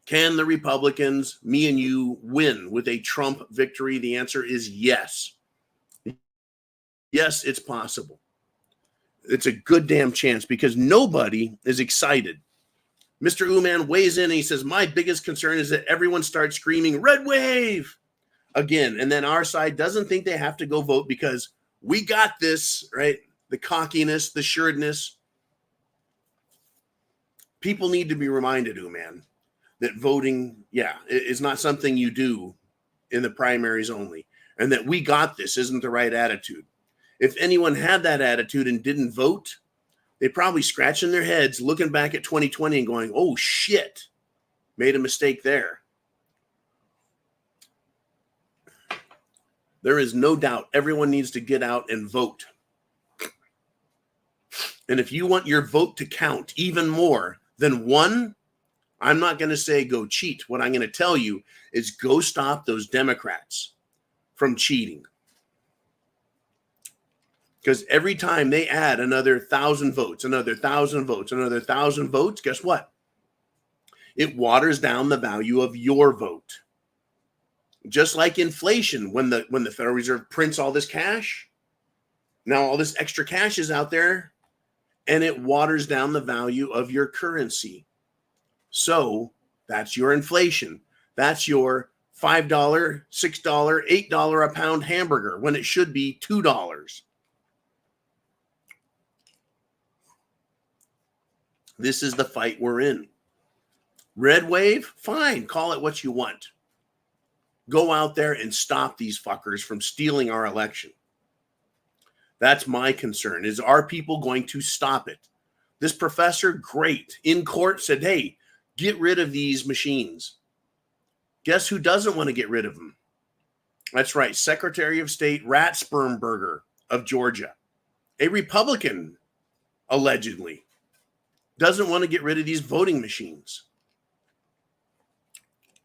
Can the Republicans, me and you, win with a Trump victory? The answer is yes. Yes, it's possible. It's a good damn chance because nobody is excited. Mr. Uman weighs in and he says, my biggest concern is that everyone starts screaming, red wave, again. And then our side doesn't think they have to go vote because we got this, right? The cockiness, the assuredness. People need to be reminded, Uman, that voting, is not something you do in the primaries only, and that we got this isn't the right attitude. If anyone had that attitude and didn't vote, they're probably scratching their heads, looking back at 2020 and going, oh, shit, made a mistake there. There is no doubt everyone needs to get out and vote. And if you want your vote to count even more than one, I'm not going to say go cheat. What I'm going to tell you is go stop those Democrats from cheating. Because every time they add another 1,000 votes, another 1,000 votes, another 1,000 votes, guess what? It waters down the value of your vote. Just like inflation, when the Federal Reserve prints all this cash, now all this extra cash is out there, and it waters down the value of your currency. So that's your inflation. That's your $5, $6, $8 a pound hamburger when it should be $2. This is the fight we're in. Red wave, fine, call it what you want. Go out there and stop these fuckers from stealing our election. That's my concern. Is, are people going to stop it? This professor, great, in court said, hey, Get rid of these machines. Guess who doesn't want to get rid of them? That's right, Secretary of State Ratspermberger of Georgia, a Republican, allegedly, doesn't want to get rid of these voting machines.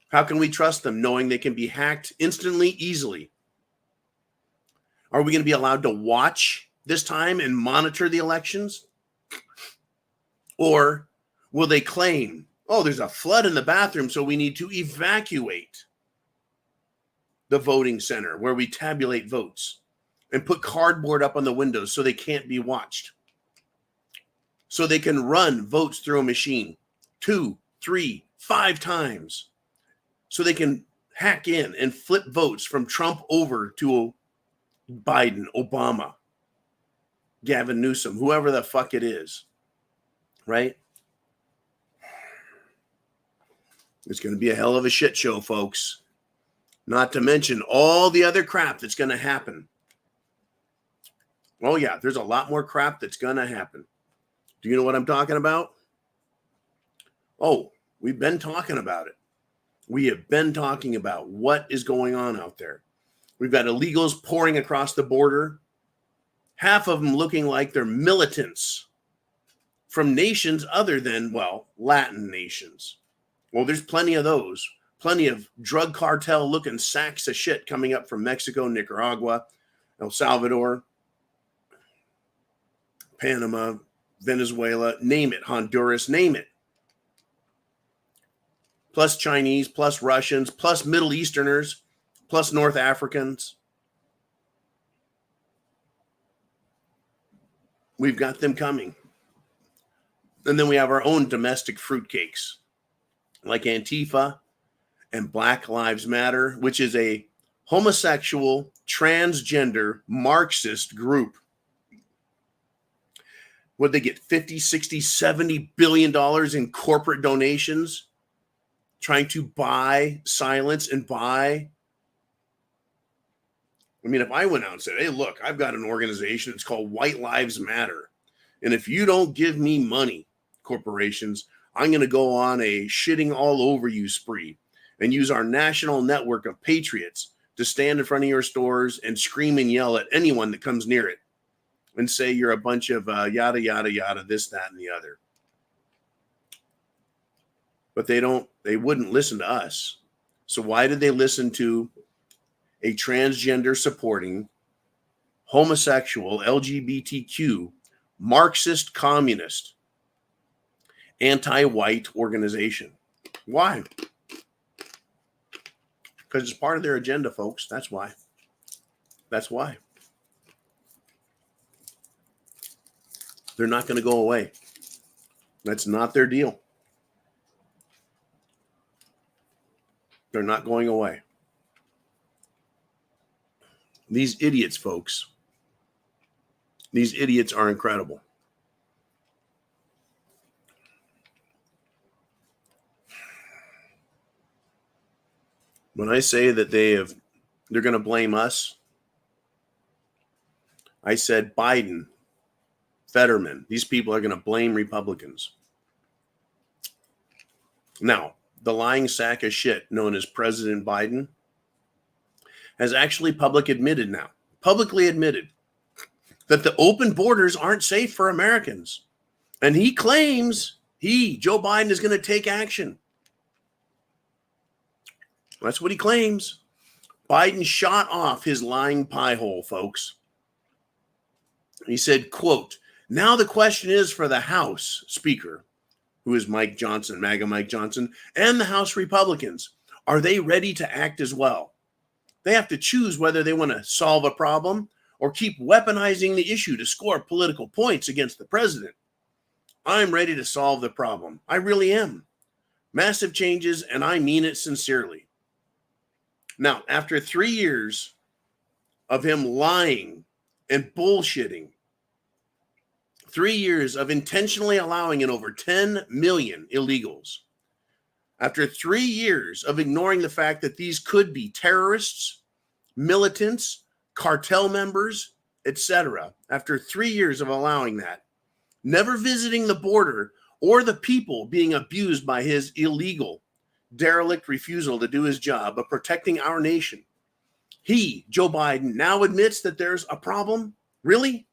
How can we trust them knowing they can be hacked instantly, easily? Are we going to be allowed to watch this time and monitor the elections? Or will they claim, oh, there's a flood in the bathroom, so we need to evacuate the voting center where we tabulate votes and put cardboard up on the windows so they can't be watched? So they can run votes through a machine 2, 3, 5 times. So they can hack in and flip votes from Trump over to Biden, Obama, Gavin Newsom, whoever the fuck it is, right? It's going to be a hell of a shit show, folks. Not to mention all the other crap that's going to happen. Oh, yeah, there's a lot more crap that's going to happen. Do you know what I'm talking about? Oh, we've been talking about it. We have been talking about what is going on out there. We've got illegals pouring across the border, half of them looking like they're militants from nations other than, well, Latin nations. Well, there's plenty of those. Plenty of drug cartel-looking sacks of shit coming up from Mexico, Nicaragua, El Salvador, Panama, Venezuela, name it, Honduras, name it. Plus Chinese, plus Russians, plus Middle Easterners, plus North Africans. We've got them coming. And then we have our own domestic fruitcakes, like Antifa and Black Lives Matter, which is a homosexual, transgender, Marxist group. Would they get 50, 60, 70 billion dollars in corporate donations trying to buy silence and buy? I mean, if I went out and said, hey, look, I've got an organization, it's called White Lives Matter. And if you don't give me money, corporations, I'm going to go on a shitting all over you spree and use our national network of patriots to stand in front of your stores and scream and yell at anyone that comes near it and say you're a bunch of yada, yada, yada, this, that, and the other. But they wouldn't listen to us. So why did they listen to a transgender supporting, homosexual, LGBTQ, Marxist, communist, anti-white organization? Why? Because it's part of their agenda, folks. That's why. That's why. They're not going to go away. That's not their deal. They're not going away. These idiots, folks. These idiots are incredible. When I say that they're going to blame us, I said Biden, Fetterman, these people are going to blame Republicans. Now, the lying sack of shit known as President Biden has actually publicly admitted that the open borders aren't safe for Americans. And he claims Joe Biden, is going to take action. That's what he claims. Biden shot off his lying pie hole, folks. He said, quote, now the question is for the House Speaker, who is Mike Johnson, MAGA Mike Johnson, and the House Republicans. Are they ready to act as well? They have to choose whether they want to solve a problem or keep weaponizing the issue to score political points against the president. I'm ready to solve the problem. I really am. Massive changes, and I mean it sincerely. Now, after 3 years of him lying and bullshitting, 3 years of intentionally allowing in over 10 million illegals, after 3 years of ignoring the fact that these could be terrorists, militants, cartel members, etc., after 3 years of allowing that, never visiting the border or the people being abused by his illegal, derelict refusal to do his job of protecting our nation. He, Joe Biden, now admits that there's a problem? Really?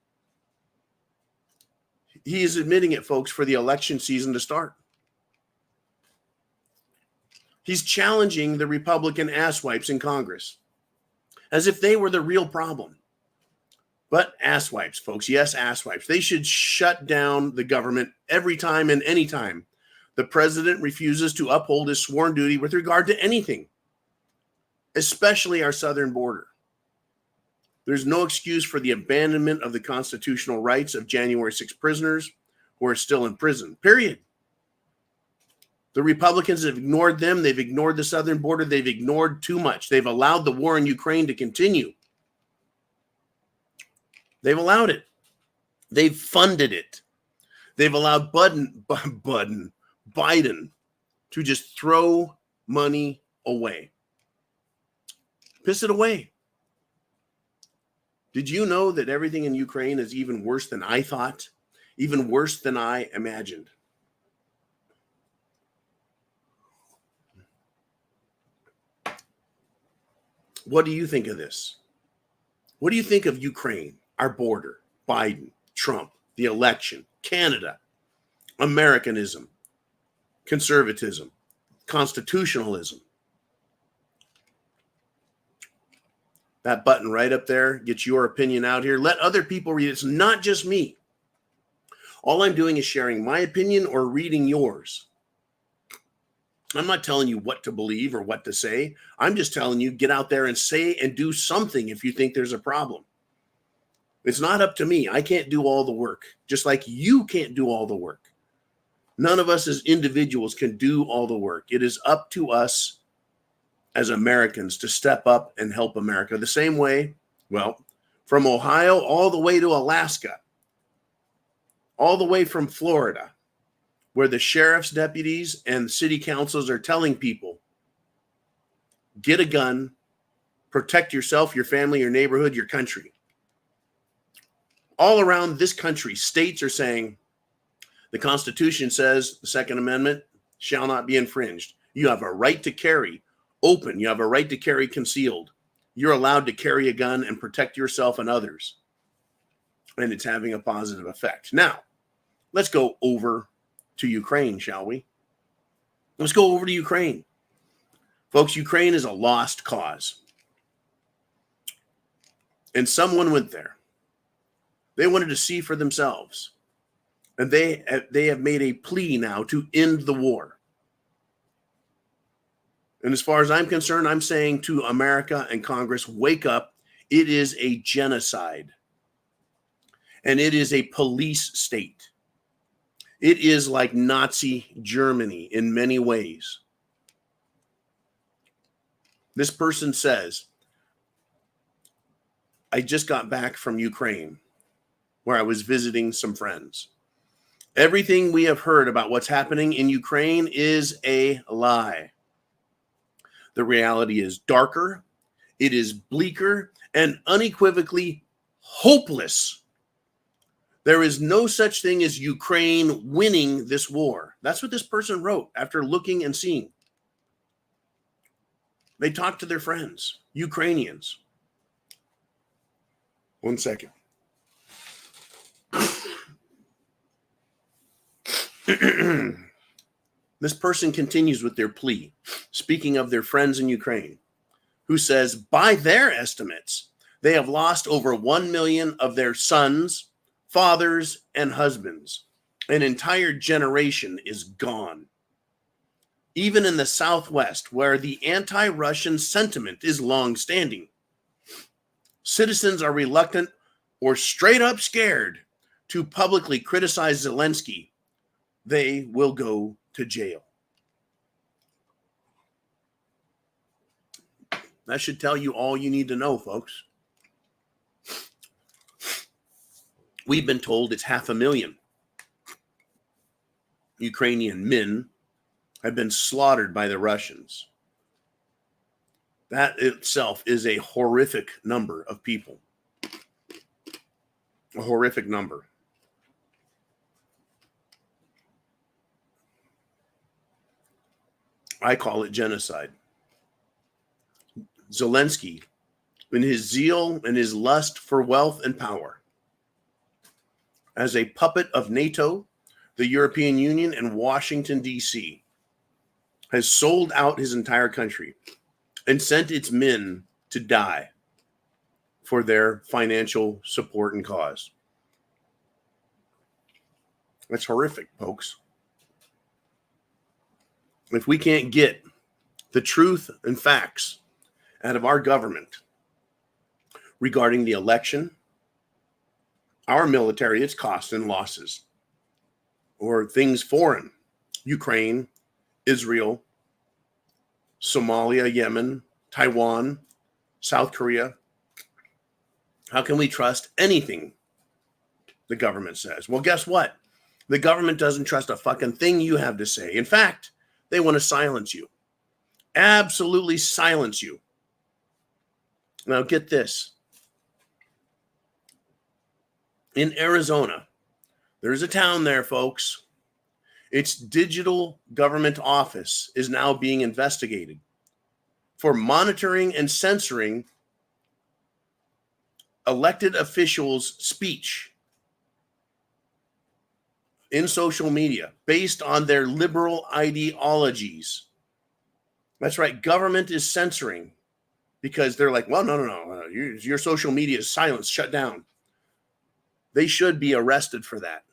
He is admitting it, folks, for the election season to start. He's challenging the Republican asswipes in Congress as if they were the real problem. But asswipes, folks, yes, asswipes. They should shut down the government every time and any time the president refuses to uphold his sworn duty with regard to anything, especially our southern border. There's no excuse for the abandonment of the constitutional rights of January 6 prisoners who are still in prison, period. The Republicans have ignored them. They've ignored the southern border. They've ignored too much. They've allowed the war in Ukraine to continue. They've allowed it. They've funded it. They've allowed Biden to just throw money away. Piss it away. Did you know that everything in Ukraine is even worse than I thought? Even worse than I imagined? What do you think of this? What do you think of Ukraine, our border, Biden, Trump, the election, Canada, Americanism, conservatism, constitutionalism? That button right up there gets your opinion out here. Let other people read it. It's not just me. All I'm doing is sharing my opinion or reading yours. I'm not telling you what to believe or what to say. I'm just telling you, get out there and say and do something if you think there's a problem. It's not up to me. I can't do all the work, just like you can't do all the work. None of us as individuals can do all the work. It is up to us as Americans to step up and help America the same way, well, from Ohio all the way to Alaska, all the way from Florida, where the sheriff's deputies and city councils are telling people, get a gun, protect yourself, your family, your neighborhood, your country. All around this country, states are saying the Constitution says the Second Amendment shall not be infringed. You have a right to carry open. You have a right to carry concealed. You're allowed to carry a gun and protect yourself and others. And it's having a positive effect. Now, let's go over to Ukraine, shall we? Let's go over to Ukraine. Folks, Ukraine is a lost cause. And someone went there. They wanted to see for themselves. And they have made a plea now to end the war. And as far as I'm concerned, I'm saying to America and Congress, wake up. It is a genocide. And it is a police state. It is like Nazi Germany in many ways. This person says, I just got back from Ukraine, where I was visiting some friends. Everything we have heard about what's happening in Ukraine is a lie. The reality is darker, it is bleaker, and unequivocally hopeless. There is no such thing as Ukraine winning this war. That's what this person wrote after looking and seeing. They talked to their friends, Ukrainians. One second. This person continues with their plea, speaking of their friends in Ukraine, who says, by their estimates, they have lost over 1 million of their sons, fathers, and husbands. An entire generation is gone. Even in the Southwest, where the anti-Russian sentiment is long-standing, citizens are reluctant or straight up scared to publicly criticize Zelensky. They will go to jail. That should tell you all you need to know, folks. We've been told it's 500,000 Ukrainian men have been slaughtered by the Russians. That itself is a horrific number of people. A horrific number. I call it genocide. Zelensky, in his zeal and his lust for wealth and power, as a puppet of NATO, the European Union, and Washington, D.C., has sold out his entire country and sent its men to die for their financial support and cause. That's horrific, folks. If we can't get the truth and facts out of our government regarding the election, our military, its costs and losses, or things foreign, Ukraine, Israel, Somalia, Yemen, Taiwan, South Korea, how can we trust anything the government says? Well, guess what? The government doesn't trust a fucking thing you have to say. In fact, they want to silence you. Absolutely silence you. Now, get this. In Arizona, there's a town there, folks. Its digital government office is now being investigated for monitoring and censoring elected officials' speech in social media based on their liberal ideologies. That's right. Government is censoring because they're like, well, no. Your social media is silenced, shut down. They should be arrested for that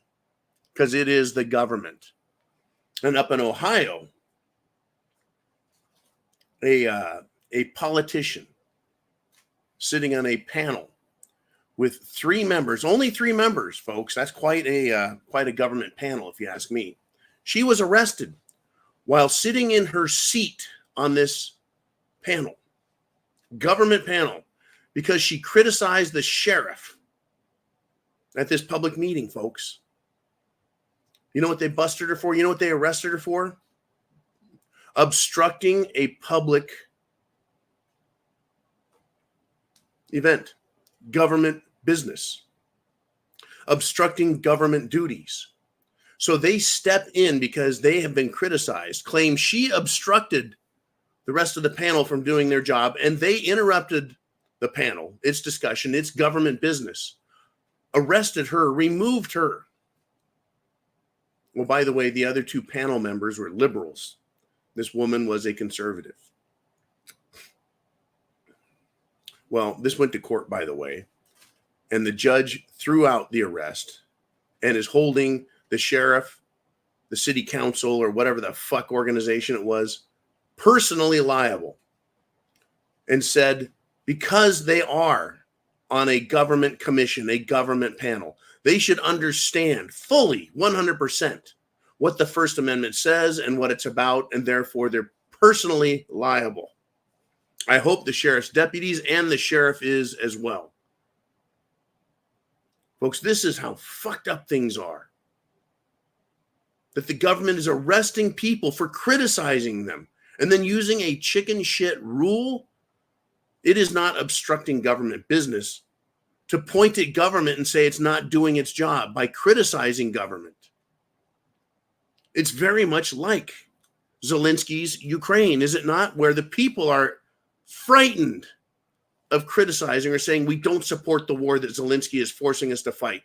because it is the government. And up in Ohio, a politician sitting on a panel with 3 members, only 3 members, folks. That's quite a government panel, if you ask me. She was arrested while sitting in her seat on this panel, government panel, because she criticized the sheriff at this public meeting, folks. You know what they busted her for? You know what they arrested her for? Obstructing a public event. Government business, obstructing government duties. So they step in because they have been criticized, claim she obstructed the rest of the panel from doing their job, and they interrupted the panel, its discussion, its government business, arrested her, removed her. Well, by the way, the other 2 panel members were liberals. This woman was a conservative. Well, this went to court, by the way, and the judge threw out the arrest and is holding the sheriff, the city council, or whatever the fuck organization it was, personally liable, and said because they are on a government commission, a government panel, they should understand fully 100% what the First Amendment says and what it's about, and therefore they're personally liable. I hope the sheriff's deputies and the sheriff is as well. Folks, this is how fucked up things are. That the government is arresting people for criticizing them and then using a chicken shit rule. It is not obstructing government business to point at government and say it's not doing its job by criticizing government. It's very much like Zelensky's Ukraine, is it not? Where the people are frightened of criticizing or saying we don't support the war that Zelensky is forcing us to fight,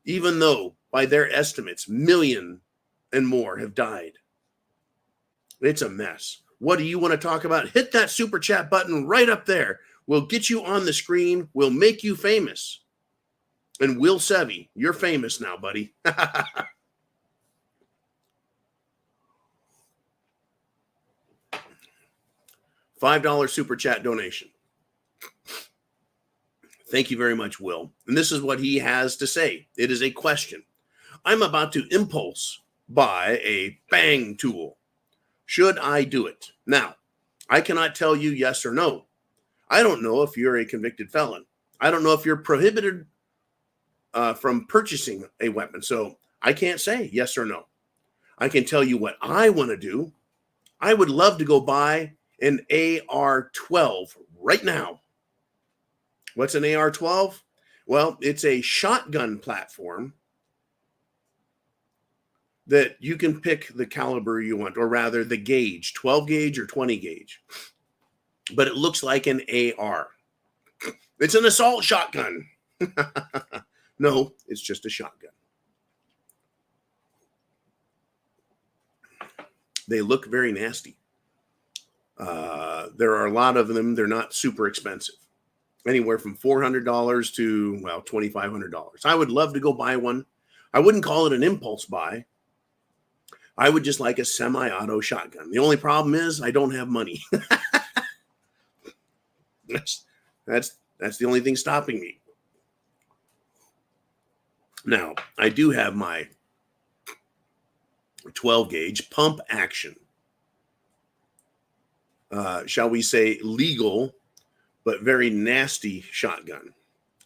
even though by their estimates, 1 million and more have died. It's a mess. What do you want to talk about? Hit that super chat button right up there. We'll get you on the screen. We'll make you famous. And Will Sevy, you're famous now, buddy. $5 super chat donation. Thank you very much, Will. And this is what he has to say. It is a question. I'm about to impulse buy a bang tool. Should I do it? Now, I cannot tell you yes or no. I don't know if you're a convicted felon. I don't know if you're prohibited from purchasing a weapon. So I can't say yes or no. I can tell you what I want to do. I would love to go buy an AR-12 right now. What's an AR-12? Well, it's a shotgun platform that you can pick the caliber you want, or rather the gauge, 12 gauge or 20 gauge, but it looks like an AR. It's an assault shotgun. No, it's just a shotgun. They look very nasty. There are a lot of them. They're not super expensive. Anywhere from $400 to, well, $2,500. I would love to go buy one. I wouldn't call it an impulse buy. I would just like a semi-auto shotgun. The only problem is I don't have money. That's the only thing stopping me. Now, I do have my 12 gauge pump action. Shall we say legal, but very nasty shotgun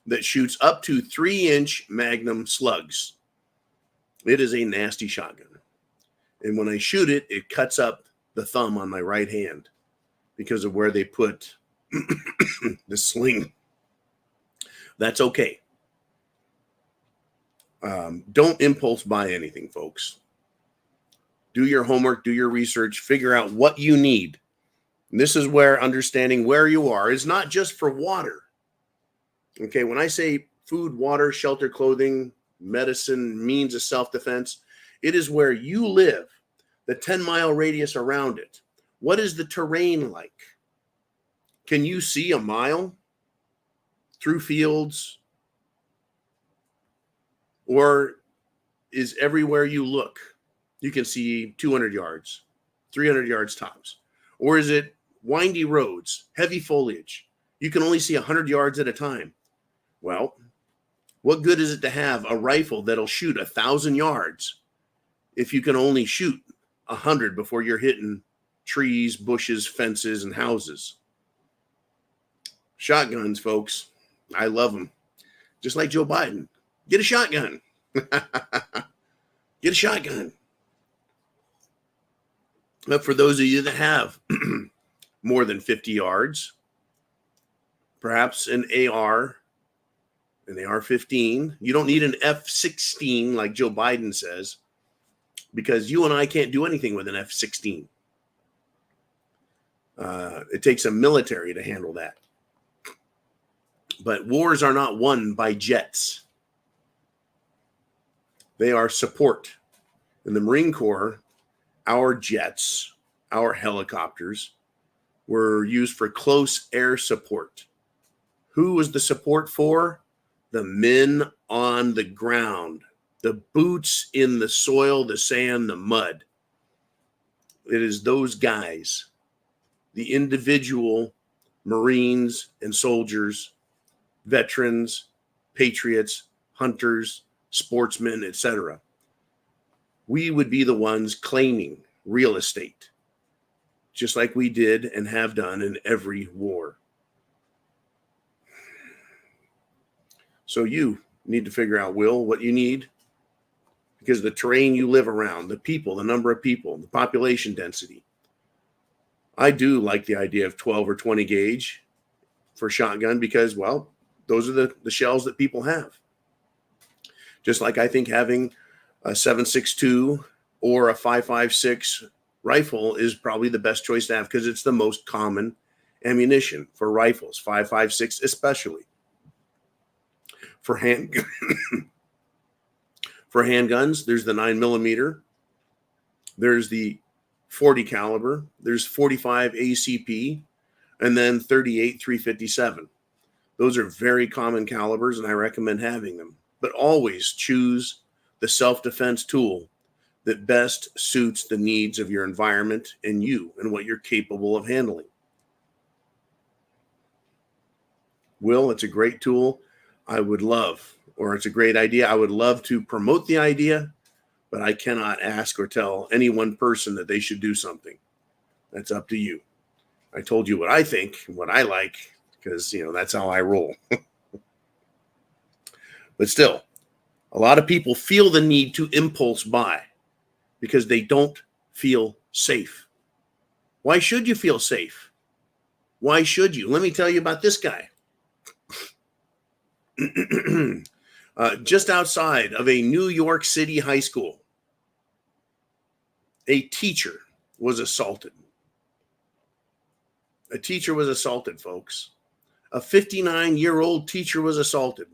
that shoots up to 3-inch magnum slugs. It is a nasty shotgun. And when I shoot it, it cuts up the thumb on my right hand because of where they put the sling. That's okay. Don't impulse buy anything, folks. Do your homework, do your research, figure out what you need. And this is where understanding where you are is not just for water. Okay, when I say food, water, shelter, clothing, medicine, means of self-defense, it is where you live, the 10-mile radius around it. What is the terrain like? Can you see a mile through fields? Or is everywhere you look, you can see 200 yards, 300 yards tops? Or is it windy roads, heavy foliage? You can only see 100 yards at a time. Well, what good is it to have a rifle that'll shoot 1,000 yards if you can only shoot 100 before you're hitting trees, bushes, fences, and houses? Shotguns, folks. I love them. Just like Joe Biden. Get a shotgun. Get a shotgun. But for those of you that have more than 50 yards, perhaps an AR, an AR-15. You don't need an F-16 like Joe Biden says, because you and I can't do anything with an F-16. It takes a military to handle that. But wars are not won by jets. They are support. In the Marine Corps, our jets, our helicopters, were used for close air support. Who was the support for? The men on the ground, the boots in the soil, the sand, the mud. It is those guys, the individual Marines and soldiers, veterans, patriots, hunters, sportsmen, etc. We would be the ones claiming real estate, just like we did and have done in every war. So you need to figure out, Will, what you need, because the terrain you live around, the people, the number of people, the population density. I do like the idea of 12 or 20 gauge for shotgun because, well, those are the shells that people have. Just like I think having a 7.62 or a 5.56 rifle is probably the best choice to have because it's the most common ammunition for rifles, 5.56 especially. For handguns, there's the 9mm, there's the 40 caliber, there's 45 ACP, and then 38 357. Those are very common calibers, and I recommend having them. But always choose the self-defense tool that best suits the needs of your environment and you and what you're capable of handling. Will, it's a great tool. I would love, or it's a great idea. I would love to promote the idea, but I cannot ask or tell any one person that they should do something. That's up to you. I told you what I think, what I like, because, that's how I roll. But still, a lot of people feel the need to impulse buy because they don't feel safe. Why should you feel safe? Why should you? Let me tell you about this guy. Just outside of a New York City high school, A teacher was assaulted. A teacher was assaulted, folks. A 59-year-old teacher was assaulted.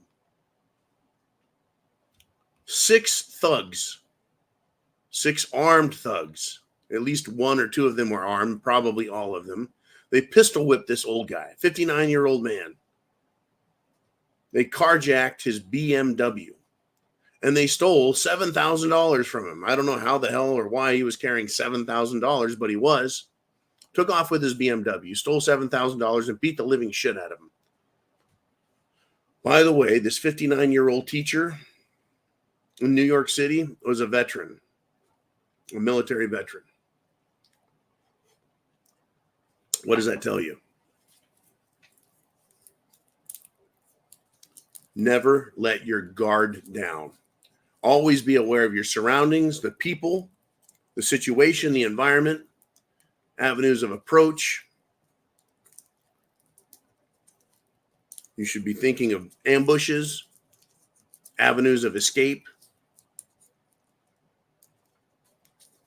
6 thugs, 6 armed thugs, at least 1 or 2 of them were armed, probably all of them. They pistol whipped this old guy, 59-year-old man. They carjacked his BMW, and they stole $7,000 from him. I don't know how the hell or why he was carrying $7,000, but he was. Took off with his BMW, stole $7,000, and beat the living shit out of him. By the way, this 59-year-old teacher in New York City was a veteran, a military veteran. What does that tell you? Never let your guard down. Always be aware of your surroundings, the people, the situation, the environment, avenues of approach. You should be thinking of ambushes, avenues of escape.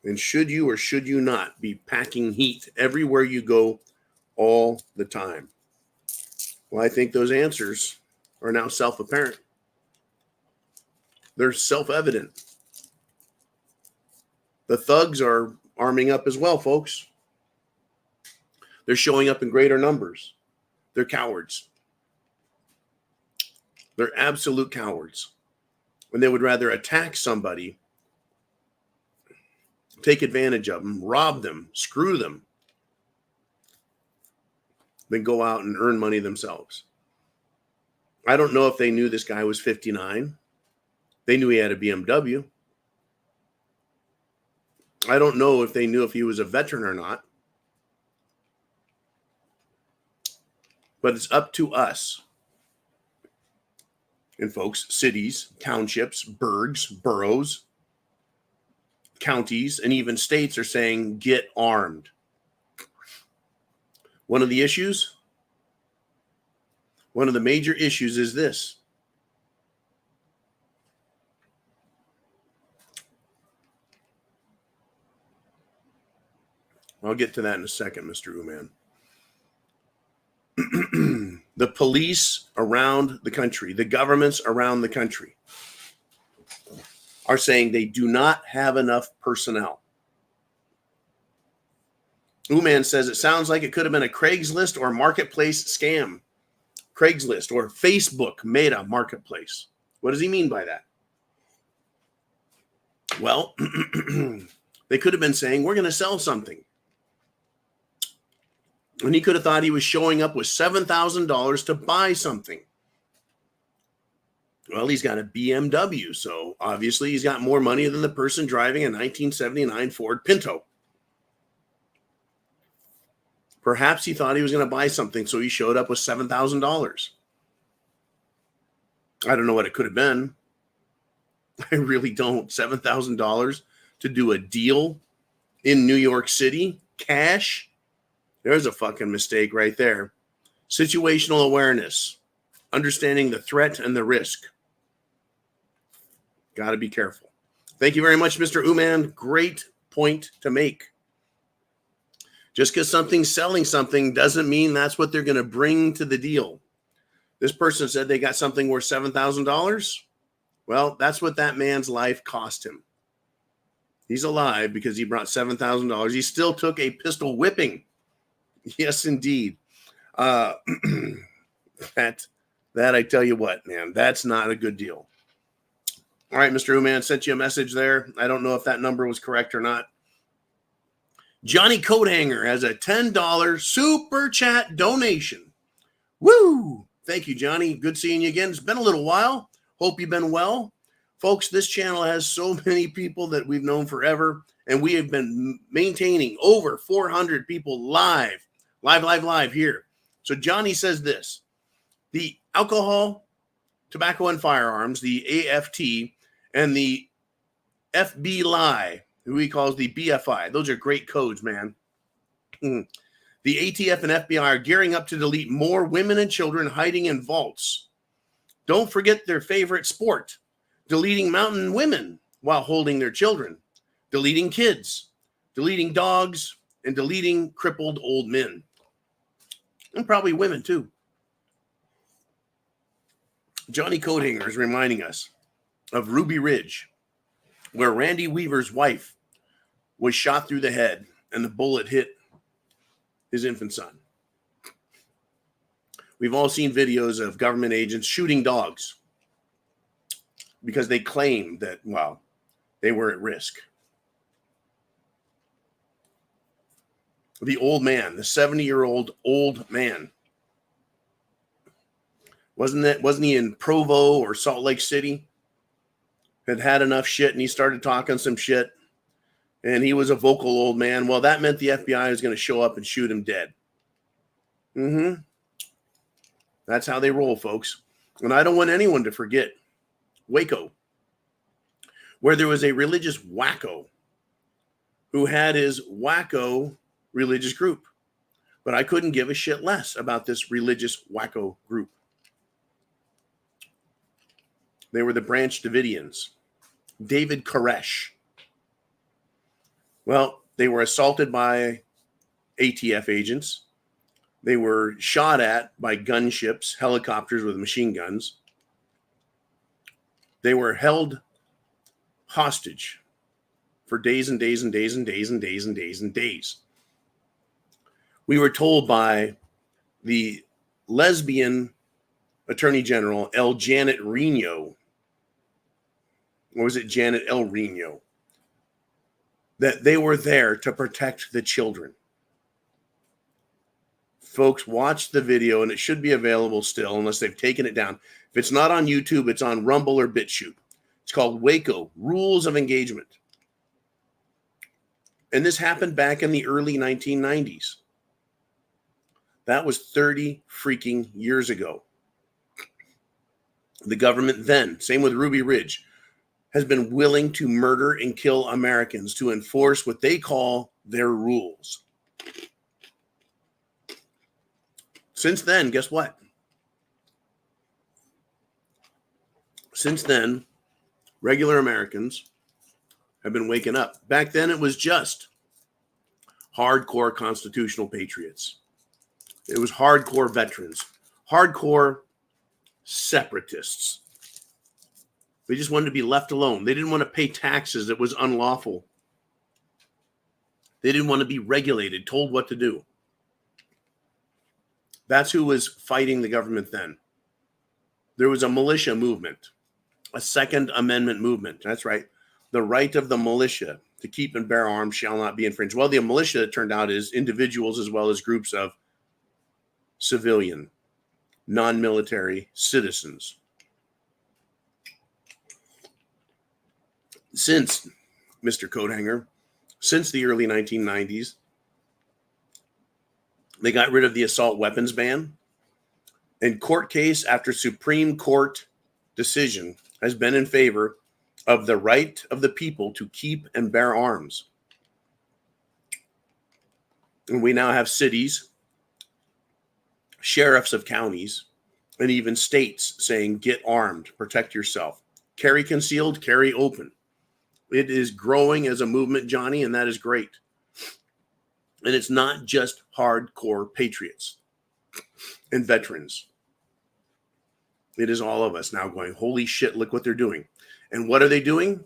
And should you or should you not be packing heat everywhere you go all the time? Well, I think those answers are now self-apparent. They're self-evident. The thugs are arming up as well, folks. They're showing up in greater numbers. They're cowards. They're absolute cowards. When they would rather attack somebody, take advantage of them, rob them, screw them, than go out and earn money themselves. I don't know if they knew this guy was 59. They knew he had a BMW. I don't know if they knew if he was a veteran or not. But it's up to us. And folks, cities, townships, burgs, boroughs, counties, and even states are saying, get armed. One of the issues, one of the major issues is this. I'll get to that in a second, Mr. Uman. The police around the country, the governments around the country are saying they do not have enough personnel. Uman says it sounds like it could have been a Craigslist or marketplace scam. Craigslist or Facebook Meta marketplace. What does he mean by that? Well, they could have been saying, we're going to sell something. And he could have thought he was showing up with $7,000 to buy something. Well, he's got a BMW, so obviously he's got more money than the person driving a 1979 Ford Pinto. Perhaps he thought he was going to buy something, so he showed up with $7,000. I don't know what it could have been. I really don't. $7,000 to do a deal in New York City, cash. There's a fucking mistake right there. Situational awareness, understanding the threat and the risk. Got to be careful. Thank you very much, Mr. Uman. Great point to make. Just because something's selling something doesn't mean that's what they're going to bring to the deal. This person said they got something worth $7,000. Well, that's what that man's life cost him. He's alive because he brought $7,000. He still took a pistol whipping. Yes, indeed. That I tell you what, man, that's not a good deal. All right, Mr. Uman sent you a message there. I don't know if that number was correct or not. Johnny Coathanger has a $10 super chat donation. Woo! Thank you, Johnny. Good seeing you again. It's been a little while. Hope you've been well. Folks, this channel has so many people that we've known forever, and we have been maintaining over 400 people live here. So Johnny says this: the alcohol, tobacco, and firearms, the AFT, and the FBI, who he calls the BFI. Those are great codes, man. The ATF and FBI are gearing up to delete more women and children hiding in vaults. Don't forget their favorite sport, deleting mountain women while holding their children, deleting kids, deleting dogs, and deleting crippled old men. And probably women, too. Johnny Coathanger is reminding us of Ruby Ridge, where Randy Weaver's wife was shot through the head and the bullet hit his infant son. We've all seen videos of government agents shooting dogs because they claim that, well, they were at risk. The old man, the 70-year-old old man, wasn't he in Provo or Salt Lake City? Had enough shit and he started talking some shit and he was a vocal old man. Well, that meant the FBI was going to show up and shoot him dead. That's how they roll, folks. And I don't want anyone to forget Waco, where there was a religious wacko who had his wacko religious group. But I couldn't give a shit less about this religious wacko group. They were the Branch Davidians. David Koresh. Well, they were assaulted by ATF agents. They were shot at by gunships, helicopters with machine guns. They were held hostage for days and days and days and days and days and days and days. We were told by the lesbian Attorney General, Janet Reno, or was it Janet El Reno, that they were there to protect the children. Folks, watch the video, and it should be available still, unless they've taken it down. If it's not on YouTube, it's on Rumble or BitChute. It's called Waco, Rules of Engagement. And this happened back in the early 1990s. That was 30 freaking years ago. The government then, same with Ruby Ridge, has been willing to murder and kill Americans to enforce what they call their rules. Since then, guess what? Since then, regular Americans have been waking up. Back then, it was just hardcore constitutional patriots. It was hardcore veterans, hardcore separatists. They just wanted to be left alone. They didn't want to pay taxes that was unlawful. They didn't want to be regulated, told what to do. That's who was fighting the government then. There was a militia movement, a Second Amendment movement. That's right. The right of the militia to keep and bear arms shall not be infringed. Well, the militia, it turned out, is individuals as well as groups of civilian, non-military citizens. Since, Mr. Coathanger, since the early 1990s, they got rid of the assault weapons ban. And court case after Supreme Court decision has been in favor of the right of the people to keep and bear arms. And we now have cities, sheriffs of counties, and even states saying, get armed, protect yourself. Carry concealed, carry open. It is growing as a movement, Johnny, and that is great. And it's not just hardcore patriots and veterans. It is all of us now going, holy shit, look what they're doing. And what are they doing?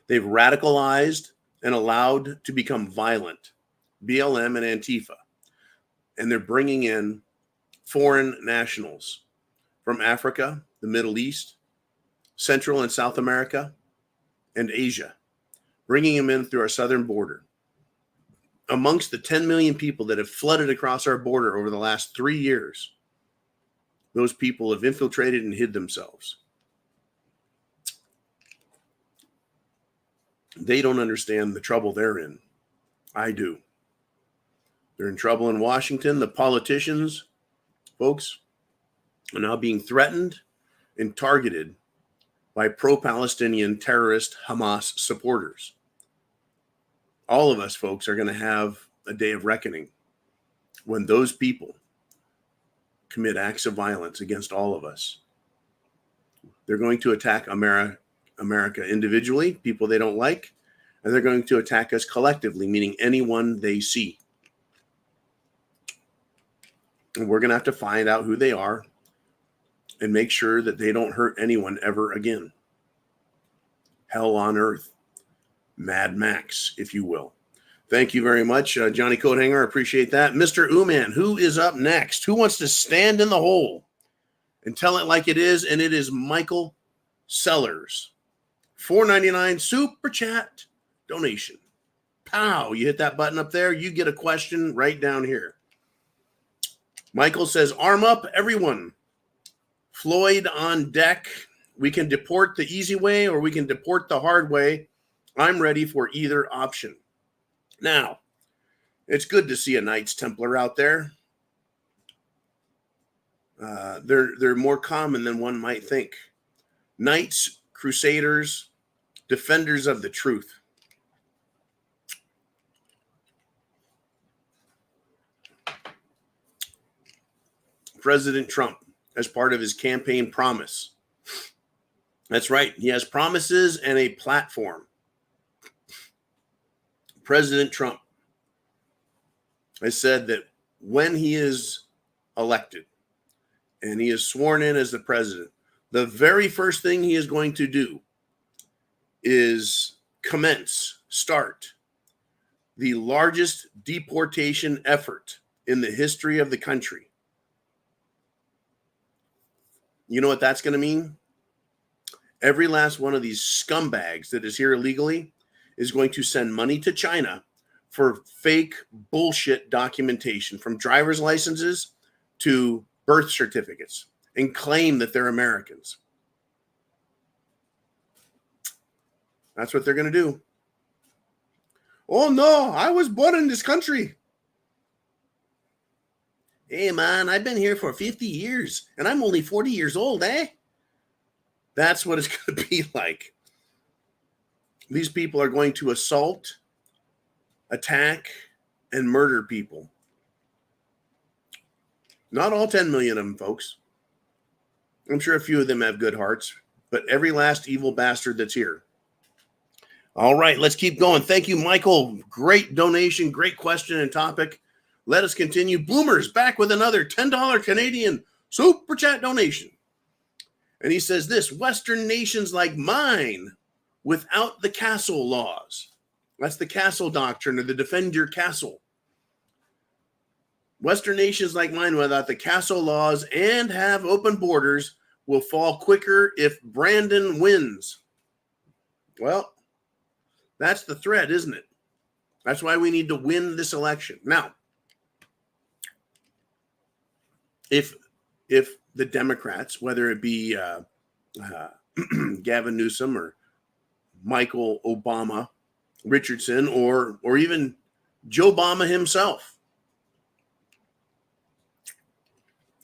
They've radicalized and allowed to become violent BLM and Antifa. And they're bringing in foreign nationals from Africa, the Middle East, Central and South America, and Asia, bringing them in through our southern border. Amongst the 10 million people that have flooded across our border over the last 3 years, those people have infiltrated and hid themselves. They don't understand the trouble they're in. I do. They're in trouble in Washington. The politicians, folks, are now being threatened and targeted by pro-Palestinian terrorist Hamas supporters. All of us, folks, are going to have a day of reckoning when those people commit acts of violence against all of us. They're going to attack America individually, people they don't like, and they're going to attack us collectively, meaning anyone they see. And we're going to have to find out who they are and make sure that they don't hurt anyone ever again. Hell on earth. Mad Max, if you will. Thank you very much, Johnny Coathanger. Appreciate that. Mr. Uman, who is up next? Who wants to stand in the hole and tell it like it is? And it is Michael Sellers. $4.99 super chat donation. Pow, you hit that button up there, you get a question right down here. Michael says, arm up, everyone. Floyd on deck. We can deport the easy way or we can deport the hard way. I'm ready for either option. Now, it's good to see a Knights Templar out there. They're more common than one might think. Knights, crusaders, defenders of the truth. President Trump, as part of his campaign promise. That's right. He has promises and a platform. President Trump has said that when he is elected and he is sworn in as the president, the very first thing he is going to do is start the largest deportation effort in the history of the country. You know what that's going to mean? Every last one of these scumbags that is here illegally is going to send money to China for fake bullshit documentation, from driver's licenses to birth certificates, and claim that they're Americans. That's what they're going to do. Oh no, I was born in this country. Hey man, I've been here for 50 years and I'm only 40 years old, eh? That's what it's going to be like. These people are going to assault, attack, and murder people. Not all 10 million of them, folks. I'm sure a few of them have good hearts, but every last evil bastard that's here. All right, let's keep going. Thank you, Michael. Great donation, great question and topic. Let us continue. Boomers back with another $10 Canadian super chat donation. And he says this: Western nations like mine without the castle laws. That's the castle doctrine, or the defend your castle. Western nations like mine without the castle laws and have open borders will fall quicker if Brandon wins. Well, that's the threat, isn't it? That's why we need to win this election. Now, if the Democrats, whether it be Gavin Newsom or Michael Obama Richardson or even Joe Obama himself,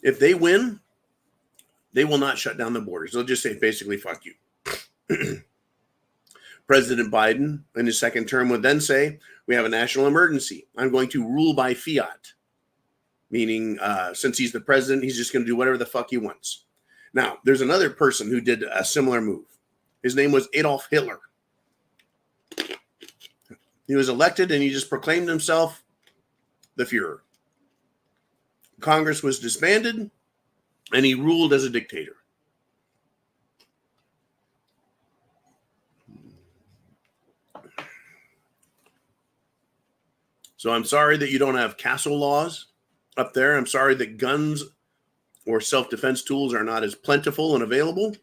if they win, they will not shut down the borders. They'll just say basically, fuck you. President Biden in his second term would then say, we have a national emergency. I'm going to rule by fiat. Meaning, since he's the president, he's just going to do whatever the fuck he wants. Now, there's another person who did a similar move. His name was Adolf Hitler. He was elected and he just proclaimed himself the Fuhrer. Congress was disbanded and he ruled as a dictator. So I'm sorry that you don't have castle laws up there. I'm sorry that guns or self-defense tools are not as plentiful and available.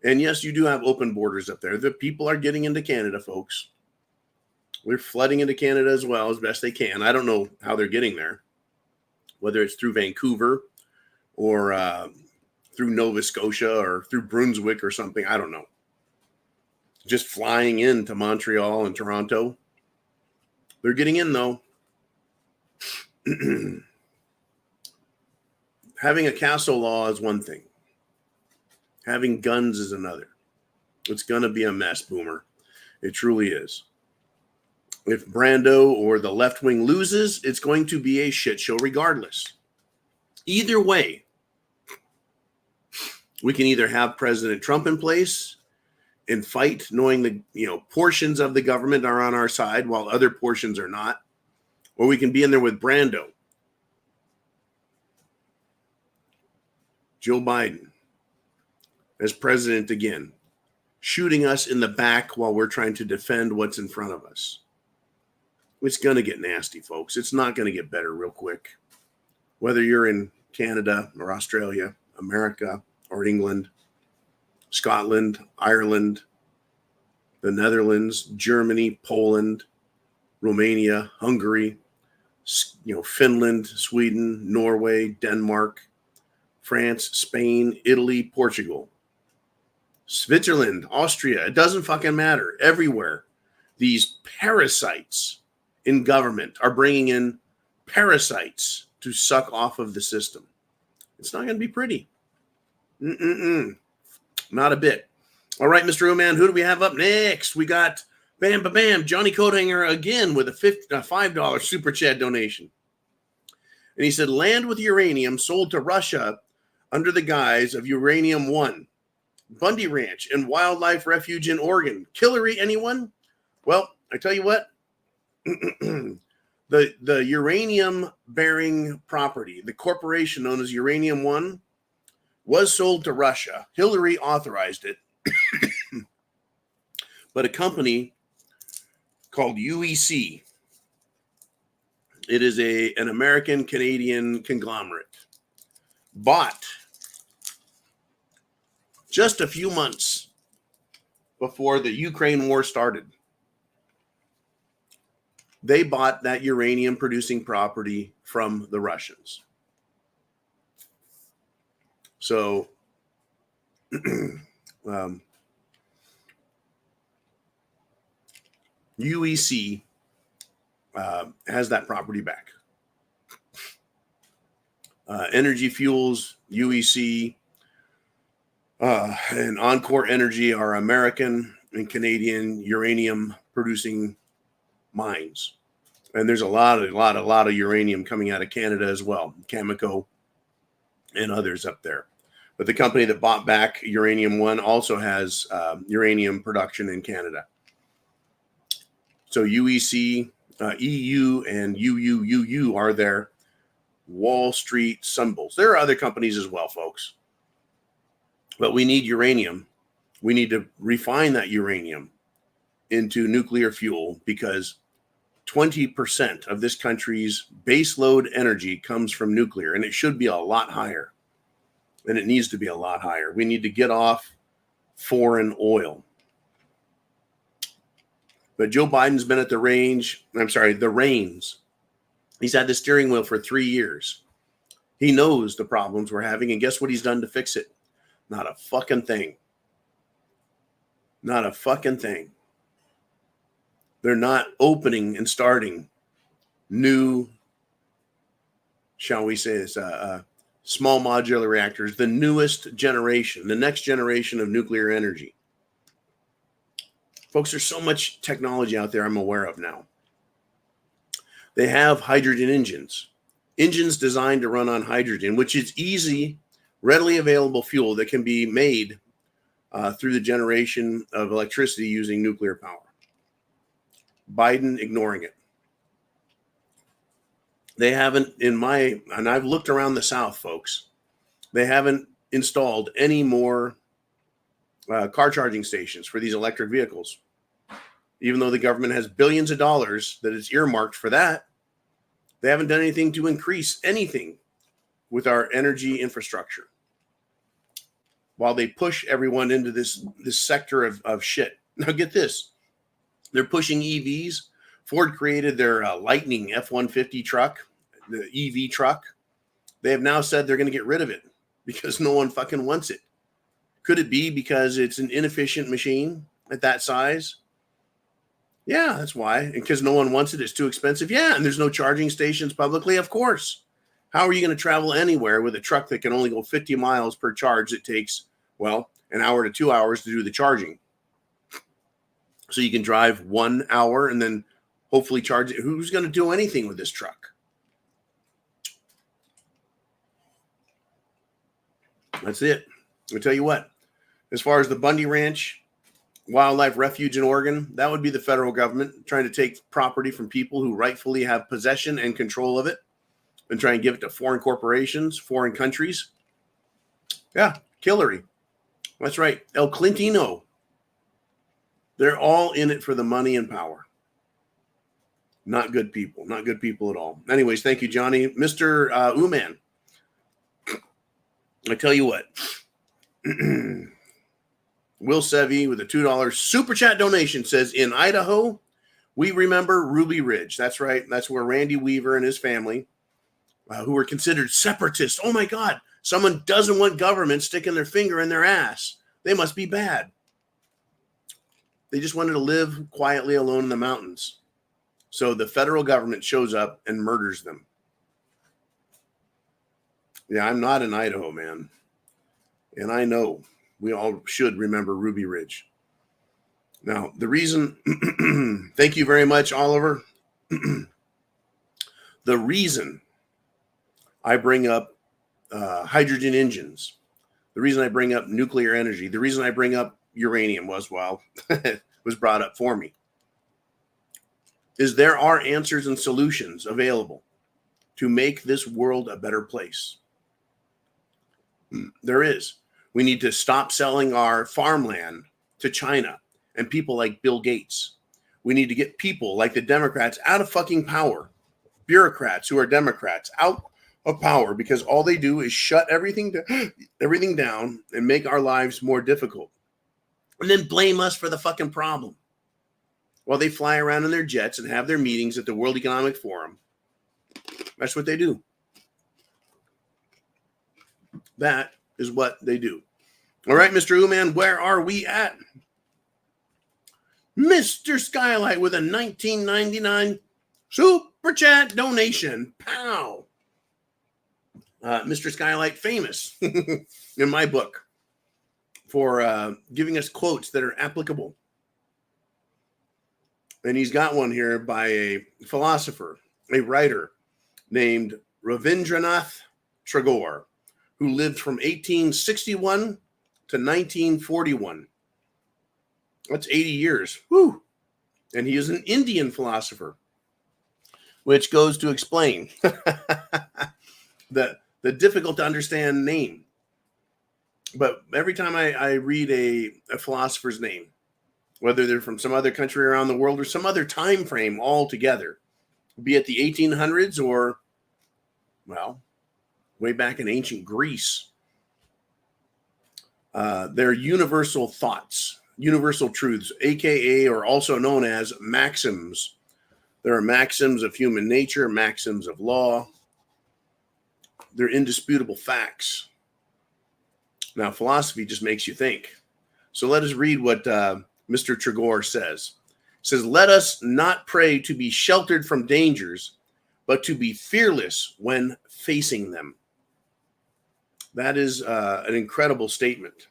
And yes, you do have open borders up there. The people are getting into Canada, folks. We're flooding into Canada as well as best they can. I don't know how they're getting there, whether it's through Vancouver or through Nova Scotia or through Brunswick or something. I don't know. Just flying into Montreal and Toronto. They're getting in, though. Having a castle law is one thing. Having guns is another. It's going to be a mess, Boomer. It truly is. If Brando or the left wing loses, it's going to be a shit show regardless. Either way, We can either have President Trump in place and fight, knowing the portions of the government are on our side while other portions are not, or we can be in there with Brando. Joe Biden as president again, shooting us in the back while we're trying to defend what's in front of us. It's going to get nasty, folks. It's not going to get better real quick. Whether you're in Canada or Australia, America or England, Scotland, Ireland, the Netherlands, Germany, Poland, Romania, Hungary, Finland, Sweden, Norway, Denmark, France, Spain, Italy, Portugal, Switzerland, Austria. It doesn't fucking matter. Everywhere, these parasites in government are bringing in parasites to suck off of the system. It's not going to be pretty. Not a bit. All right, Mr. O-Man, who do we have up next? We got bam, Johnny Coathanger again with a $5 super chat donation. And he said, land with uranium sold to Russia under the guise of Uranium One, Bundy Ranch and Wildlife Refuge in Oregon. Hillary, anyone? Well, I tell you what, the uranium-bearing property, the corporation known as Uranium One, was sold to Russia. Hillary authorized it. But a company called UEC, it is an American-Canadian conglomerate, bought just a few months before the Ukraine war started. They bought that uranium-producing property from the Russians. So, UEC has that property back. Energy Fuels, UEC, and Encore Energy are American and Canadian uranium-producing mines, and there's a lot of uranium coming out of Canada as well, Cameco and others up there. But the company that bought back Uranium One also has uranium production in Canada. So UEC, EU, and UUUU are their Wall Street symbols. There are other companies as well, folks. But we need uranium. We need to refine that uranium into nuclear fuel because 20% of this country's baseload energy comes from nuclear, and it should be a lot higher. And it needs to be a lot higher. We need to get off foreign oil. But Joe Biden's been at the reins. He's had the steering wheel for 3 years. He knows the problems we're having, and guess what he's done to fix it? Not a fucking thing. Not a fucking thing. They're not opening and starting new, shall we say this, small modular reactors, the newest generation, the next generation of nuclear energy. Folks, there's so much technology out there I'm aware of now. They have hydrogen engines designed to run on hydrogen, which is easy, readily available fuel that can be made through the generation of electricity using nuclear power. Biden ignoring it. They haven't, and I've looked around the South, folks, they haven't installed any more car charging stations for these electric vehicles. Even though the government has billions of dollars that is earmarked for that, they haven't done anything to increase anything with our energy infrastructure. While they push everyone into this sector of shit. Now get this. They're pushing EVs. Ford created their Lightning F-150 truck, the EV truck. They have now said they're going to get rid of it because no one fucking wants it. Could it be because it's an inefficient machine at that size? Yeah, that's why. And because no one wants it, it's too expensive. Yeah, and there's no charging stations publicly, of course. How are you going to travel anywhere with a truck that can only go 50 miles per charge? It takes, well, an hour to 2 hours to do the charging. So you can drive 1 hour and then hopefully charge it. Who's going to do anything with this truck? That's it. I'll tell you what, as far as the Bundy Ranch Wildlife Refuge in Oregon, that would be the federal government trying to take property from people who rightfully have possession and control of it and try and give it to foreign corporations, foreign countries. Yeah, Hillary. That's right. El Clintino. They're all in it for the money and power. Not good people. Not good people at all. Anyways, thank you, Johnny. Mr. Uman. I tell you what. Will Sevy with a $2 super chat donation says, in Idaho, we remember Ruby Ridge. That's right. That's where Randy Weaver and his family, who were considered separatists. Oh, my God. Someone doesn't want government sticking their finger in their ass. They must be bad. They just wanted to live quietly alone in the mountains. So the federal government shows up and murders them. Yeah, I'm not in Idaho, man. And I know we all should remember Ruby Ridge. Now, the reason, thank you very much, Oliver. The reason I bring up hydrogen engines, the reason I bring up nuclear energy, the reason I bring up uranium was brought up for me, is there are answers and solutions available to make this world a better place. There is. We need to stop selling our farmland to China and people like Bill Gates. We need to get people like the Democrats out of fucking power. Bureaucrats who are Democrats out of power because all they do is shut everything down and make our lives more difficult. And then blame us for the fucking problem. While they fly around in their jets and have their meetings at the World Economic Forum. That's what they do. That is what they do. All right, Mr. Uman, where are we at? Mr. Skylight with a $19.99 super chat donation. Pow. Mr. Skylight, famous in my book for giving us quotes that are applicable. And he's got one here by a philosopher, a writer named Ravindranath Tagore, who lived from 1861 to 1941. That's 80 years. Woo! And he is an Indian philosopher, which goes to explain the difficult to understand name. But every time I read a philosopher's name, whether they're from some other country around the world or some other time frame altogether, be it the 1800s or, well, way back in ancient Greece, they're universal thoughts, universal truths, aka or also known as maxims. There are maxims of human nature, maxims of law. They're indisputable facts. Now, philosophy just makes you think. So let us read what Mr. Tagore says. It says, let us not pray to be sheltered from dangers, but to be fearless when facing them. That is an incredible statement.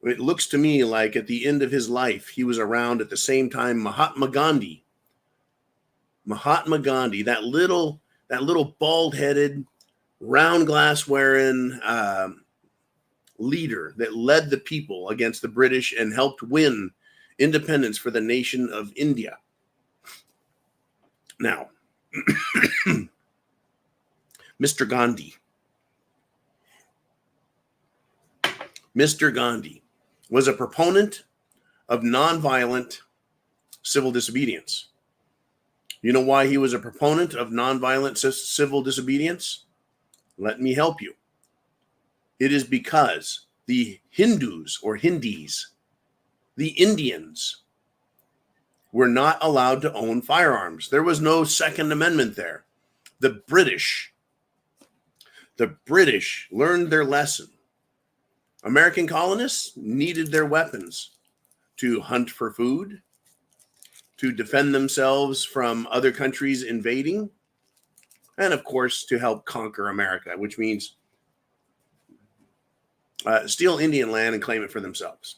It looks to me like at the end of his life, he was around at the same time Mahatma Gandhi, that little bald-headed, round glass wearing leader that led the people against the British and helped win independence for the nation of India. Now, Mr. Gandhi was a proponent of nonviolent civil disobedience. You know why he was a proponent of nonviolent civil disobedience? Let me help you. It is because the Hindus or Hindis, the Indians, were not allowed to own firearms. There was no Second Amendment there. The British learned their lesson. American colonists needed their weapons to hunt for food, to defend themselves from other countries invading, and of course, to help conquer America, which means steal Indian land and claim it for themselves.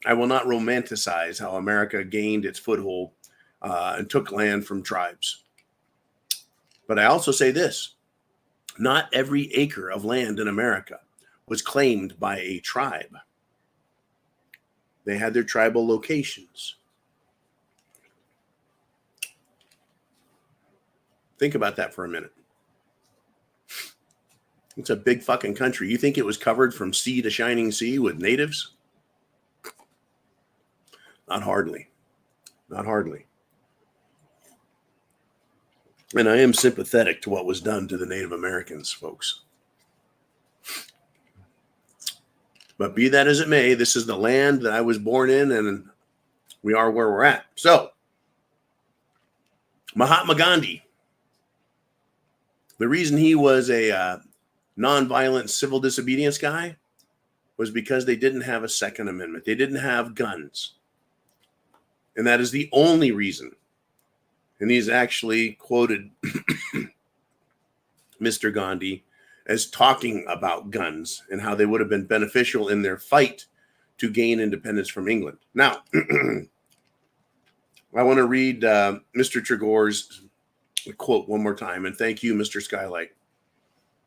I will not romanticize how America gained its foothold and took land from tribes. But I also say this, not every acre of land in America was claimed by a tribe. They had their tribal locations. Think about that for a minute. It's a big fucking country. You think it was covered from sea to shining sea with natives? Not hardly. Not hardly. And I am sympathetic to what was done to the Native Americans, folks. But be that as it may, this is the land that I was born in, and we are where we're at. So, Mahatma Gandhi, the reason he was a nonviolent civil disobedience guy was because they didn't have a Second Amendment. They didn't have guns. And that is the only reason. And he's actually quoted Mr. Gandhi as talking about guns and how they would have been beneficial in their fight to gain independence from England. Now, I want to read Mr. Tagore's quote one more time, and thank you, Mr. Skylight.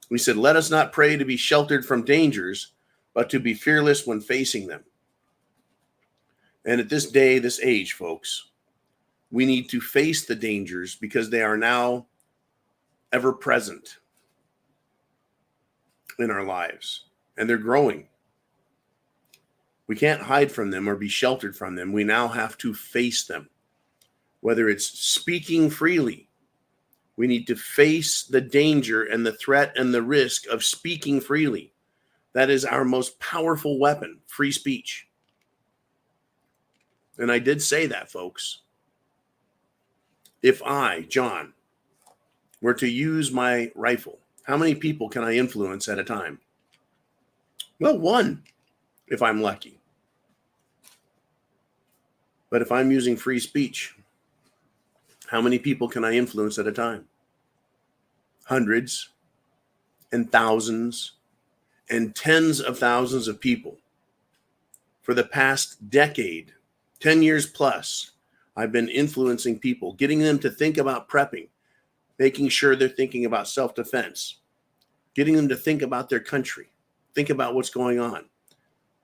He said, "Let us not pray to be sheltered from dangers, but to be fearless when facing them." And at this day, this age, folks, we need to face the dangers because they are now ever present in our lives, and they're growing. We can't hide from them or be sheltered from them. We now have to face them. Whether it's speaking freely, we need to face the danger and the threat and the risk of speaking freely. That is our most powerful weapon, free speech. And I did say that, folks. If I, John, were to use my rifle, how many people can I influence at a time? Well, one, if I'm lucky. But if I'm using free speech, how many people can I influence at a time? Hundreds and thousands and tens of thousands of people. For the past decade, 10 years plus, I've been influencing people, getting them to think about prepping, making sure they're thinking about self-defense, getting them to think about their country, think about what's going on.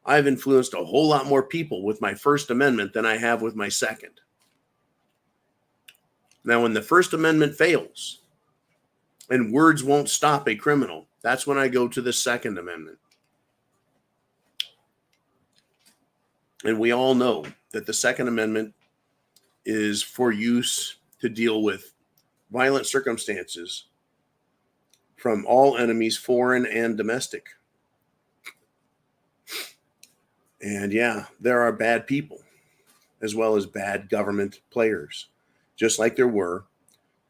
I've influenced a whole lot more people with my First Amendment than I have with my Second. Now, when the First Amendment fails and words won't stop a criminal, that's when I go to the Second Amendment. And we all know that the Second Amendment is for use to deal with violent circumstances from all enemies, foreign and domestic. And yeah, there are bad people as well as bad government players, just like there were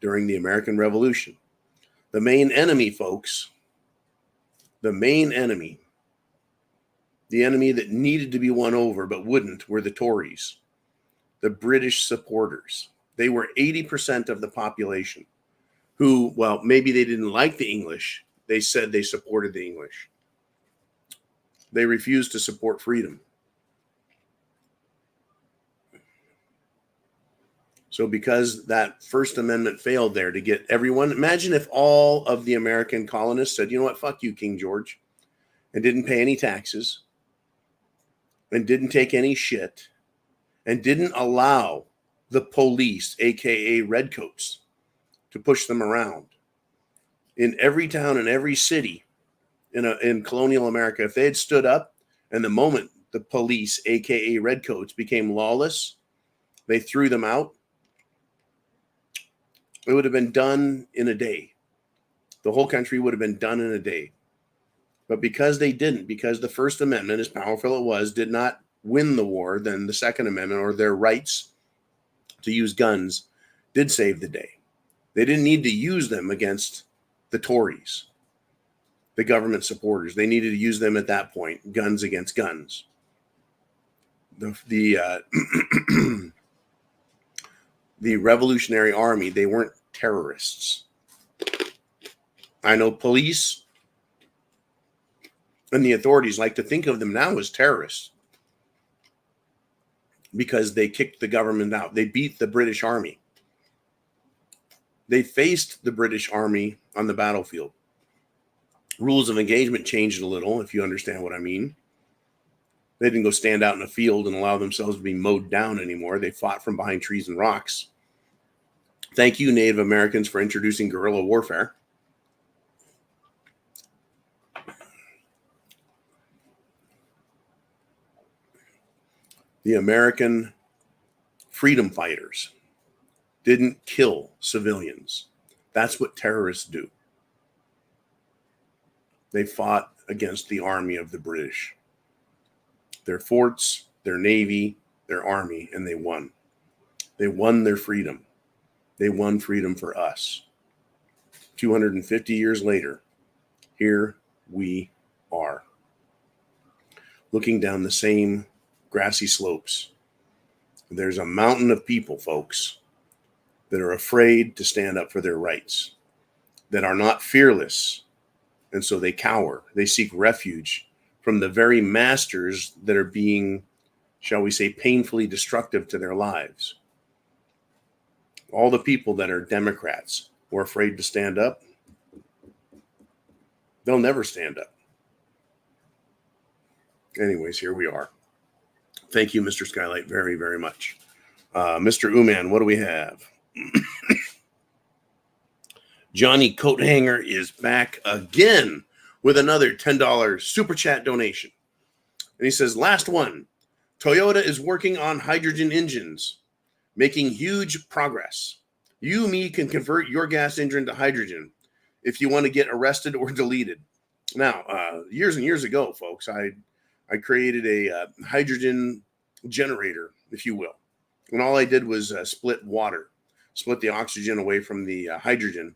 during the American Revolution. The main enemy, folks, the main enemy, the enemy that needed to be won over but wouldn't, were the Tories, the British supporters. They were 80% of the population who, well, maybe they didn't like the English. They said they supported the English. They refused to support freedom. So because that First Amendment failed there to get everyone, imagine if all of the American colonists said, you know what, fuck you, King George, and didn't pay any taxes and didn't take any shit and didn't allow the police, aka redcoats, to push them around. In every town and every city in colonial America, if they had stood up, and the moment the police, aka redcoats, became lawless, they threw them out, it would have been done in a day. The whole country would have been done in a day. But because they didn't, because the First Amendment, as powerful it was, did not win the war, then the Second Amendment, or their rights to use guns, did save the day. They didn't need to use them against the Tories, the government supporters. They needed to use them at that point, guns against guns. The Revolutionary Army, they weren't terrorists. I know police and the authorities like to think of them now as terrorists because they kicked the government out. They beat the British Army. They faced the British Army on the battlefield. Rules of engagement changed a little, if you understand what I mean. They didn't go stand out in a field and allow themselves to be mowed down anymore. They fought from behind trees and rocks. Thank you, Native Americans, for introducing guerrilla warfare. The American freedom fighters didn't kill civilians. That's what terrorists do. They fought against the army of the British. Their forts, their navy, their army, and they won. They won their freedom. They won freedom for us. 250 years later, here we are, looking down the same grassy slopes. There's a mountain of people, folks, that are afraid to stand up for their rights, that are not fearless, and so they cower. They seek refuge from the very masters that are being, shall we say, painfully destructive to their lives. All the people that are Democrats or afraid to stand up, they'll never stand up. Anyways, here we are. Thank you, Mr. Skylight, very, very much. Mr. Uman, what do we have? Johnny Coathanger is back again with another $10 super chat donation. And he says, last one, Toyota is working on hydrogen engines, making huge progress. You, me, can convert your gas engine to hydrogen if you want to get arrested or deleted. Now, years and years ago, folks, I created a hydrogen generator, if you will. And all I did was split the oxygen away from the hydrogen,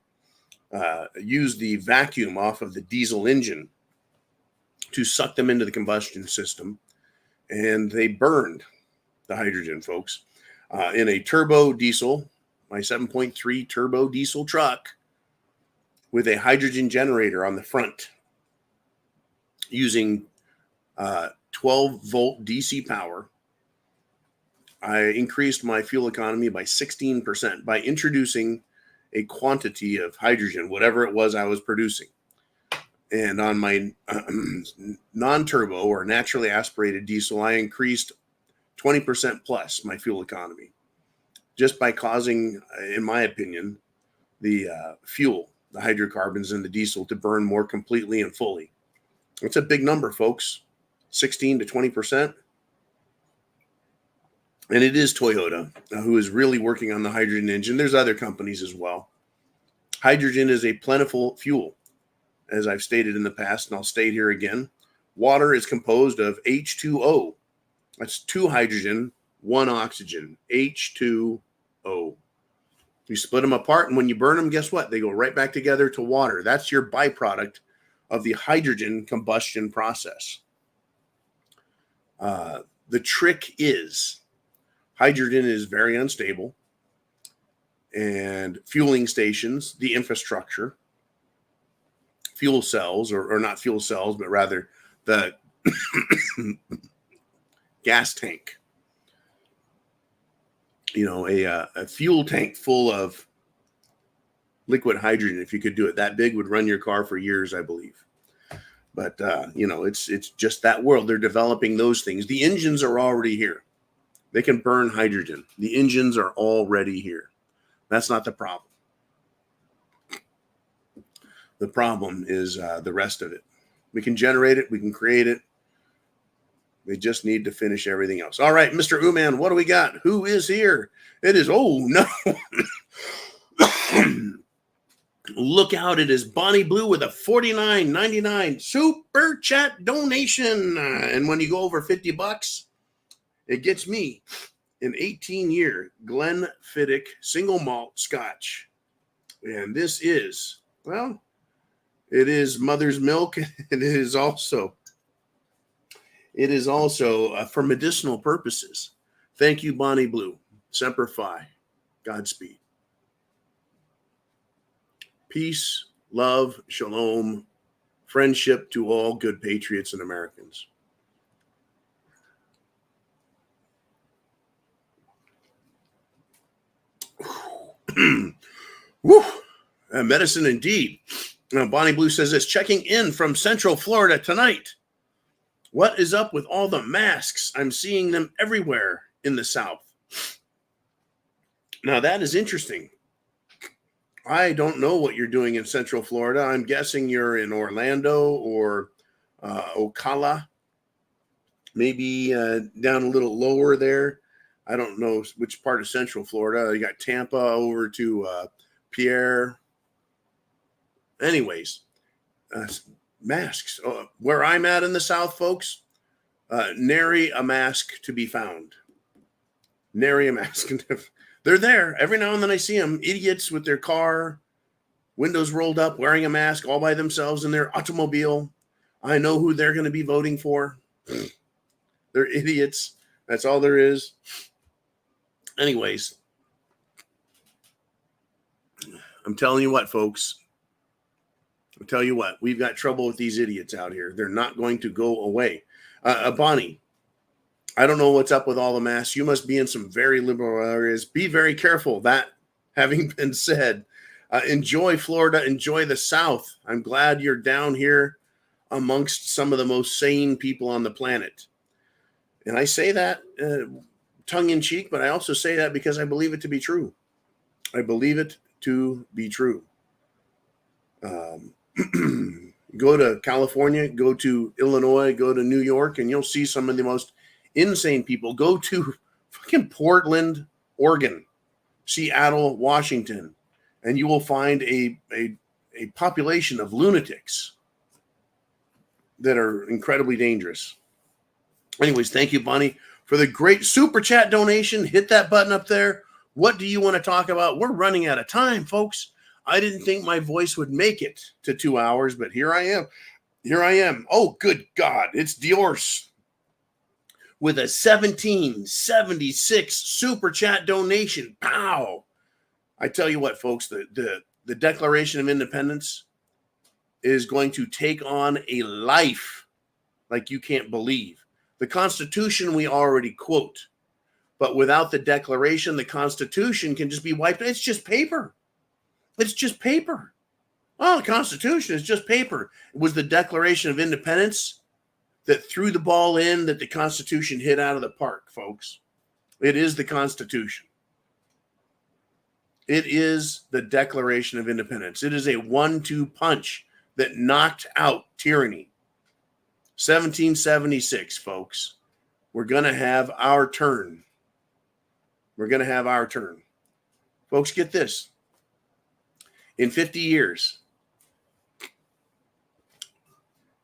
use the vacuum off of the diesel engine to suck them into the combustion system, and they burned the hydrogen, folks. In a turbo diesel, my 7.3 turbo diesel truck with a hydrogen generator on the front, using 12-volt DC power, I increased my fuel economy by 16% by introducing a quantity of hydrogen, whatever it was I was producing. And on my non-turbo or naturally aspirated diesel, I increased 20% plus my fuel economy just by causing, in my opinion, the fuel, the hydrocarbons in the diesel to burn more completely and fully. It's a big number, folks, 16 to 20%. And it is Toyota who is really working on the hydrogen engine. There's other companies as well. Hydrogen is a plentiful fuel, as I've stated in the past, and I'll state here again. Water is composed of H2O. That's 2 hydrogen, 1 oxygen, H2O. You split them apart, and when you burn them, guess what? They go right back together to water. That's your byproduct of the hydrogen combustion process. The trick is hydrogen is very unstable, and fueling stations, the infrastructure, fuel cells, or not fuel cells, but rather the gas tank. You know, a fuel tank full of liquid hydrogen, if you could do it that big, would run your car for years, I believe. But, it's just that world. They're developing those things. The engines are already here. They can burn hydrogen. The engines are already here. That's not the problem. The problem is the rest of it. We can generate it. We can create it. They just need to finish everything else. All right, Mr. Uman, what do we got? Who is here? It is, oh, no. Look out, it is Bonnie Blue with a $49.99 super chat donation. And when you go over $50, it gets me an 18-year Glenfiddich single malt scotch. And this is, well, it is mother's milk. And it is also for medicinal purposes. Thank you, Bonnie Blue. Semper Fi. Godspeed. Peace, love, shalom, friendship to all good patriots and Americans. Woo! Medicine indeed. Now, Bonnie Blue says this, checking in from Central Florida tonight. What is up with all the masks? I'm seeing them everywhere in the South. Now, that is interesting. I don't know what you're doing in Central Florida. I'm guessing you're in Orlando or Ocala, maybe down a little lower there. I don't know which part of Central Florida. You got Tampa over to Pierre. Anyways, masks. Where I'm at in the South, folks, nary a mask to be found. Nary a mask. They're there. Every now and then I see them, idiots with their car, windows rolled up, wearing a mask all by themselves in their automobile. I know who they're going to be voting for. They're idiots. That's all there is. Anyways, I'm telling you what, folks. I'll tell you what, we've got trouble with these idiots out here. They're not going to go away. Bonnie, I don't know what's up with all the masks. You must be in some very liberal areas. Be very careful. That having been said, enjoy Florida. Enjoy the South. I'm glad you're down here amongst some of the most sane people on the planet. And I say that tongue in cheek, but I also say that because I believe it to be true. I believe it to be true. Go to California, go to Illinois, go to New York, and you'll see some of the most insane people. Go to fucking Portland, Oregon, Seattle, Washington, and you will find a population of lunatics that are incredibly dangerous. Anyways, thank you, Bonnie, for the great super chat donation. Hit that button up there. What do you want to talk about? We're running out of time, folks. I didn't think my voice would make it to 2 hours, but here I am. Here I am. Oh, good God. It's Diorce with a 1776 super chat donation. Pow. I tell you what, folks, the Declaration of Independence is going to take on a life like you can't believe. The Constitution we already quote, but without the Declaration, the Constitution can just be wiped. It's just paper. It's just paper. Oh, the Constitution is just paper. It was the Declaration of Independence that threw the ball in that the Constitution hit out of the park, folks. It is the Constitution. It is the Declaration of Independence. It is a 1-2 punch that knocked out tyranny. 1776, folks. We're going to have our turn. We're going to have our turn. Folks, get this. In 50 years,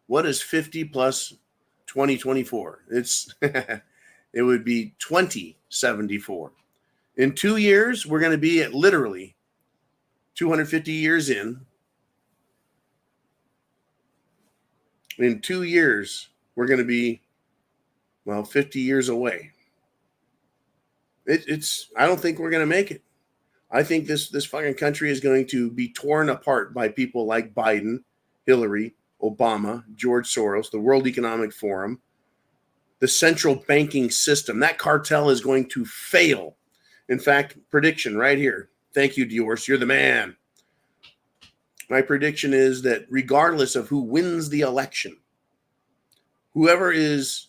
what is 50 plus 2024? It would be 2074. In 2 years, we're going to be at literally 250 years in. In 2 years, we're going to be, 50 years away. I don't think we're going to make it. I think this fucking country is going to be torn apart by people like Biden, Hillary, Obama, George Soros, the World Economic Forum, the central banking system. That cartel is going to fail. In fact, prediction right here. Thank you, Diorce. You're the man. My prediction is that regardless of who wins the election, whoever is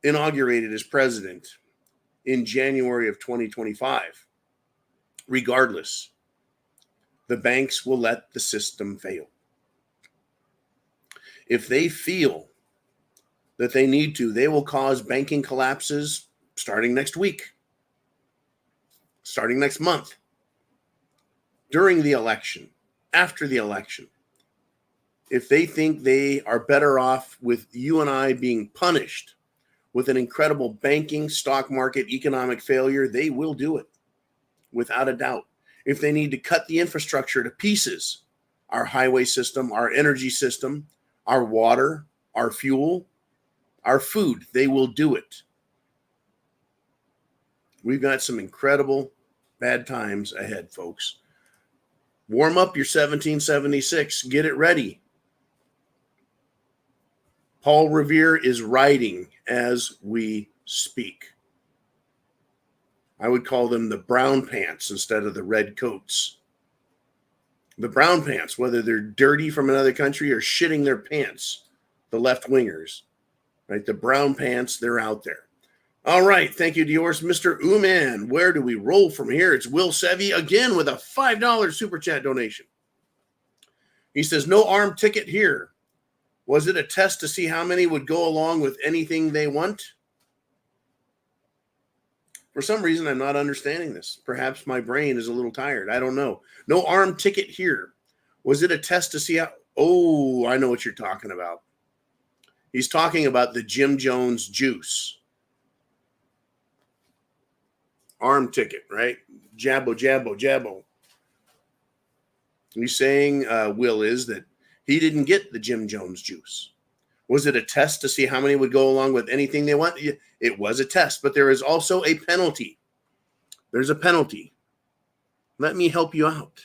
inaugurated as president in January of 2025, regardless, the banks will let the system fail. If they feel that they need to, they will cause banking collapses starting next week, starting next month, during the election, after the election. If they think they are better off with you and I being punished with an incredible banking, stock market, economic failure, they will do it. Without a doubt. If they need to cut the infrastructure to pieces, our highway system, our energy system, our water, our fuel, our food, they will do it. We've got some incredible bad times ahead, folks. Warm up your 1776. Get it ready. Paul Revere is writing as we speak. I would call them the brown pants instead of the red coats. The brown pants, whether they're dirty from another country or shitting their pants, the left wingers, right? The brown pants, they're out there. All right. Thank you, Dior's. Mr. Uman, where do we roll from here? It's Will Sevy again with a $5 super chat donation. He says, no armed ticket here. Was it a test to see how many would go along with anything they want? For some reason, I'm not understanding this. Perhaps my brain is a little tired. I don't know. No armed ticket here. Was it a test to see how? Oh, I know what you're talking about. He's talking about the Jim Jones juice. Arm ticket, right? Jabbo, jabbo, jabbo. He's saying, Will, is that he didn't get the Jim Jones juice. Was it a test to see how many would go along with anything they want? It was a test, but there is also a penalty. There's a penalty. Let me help you out.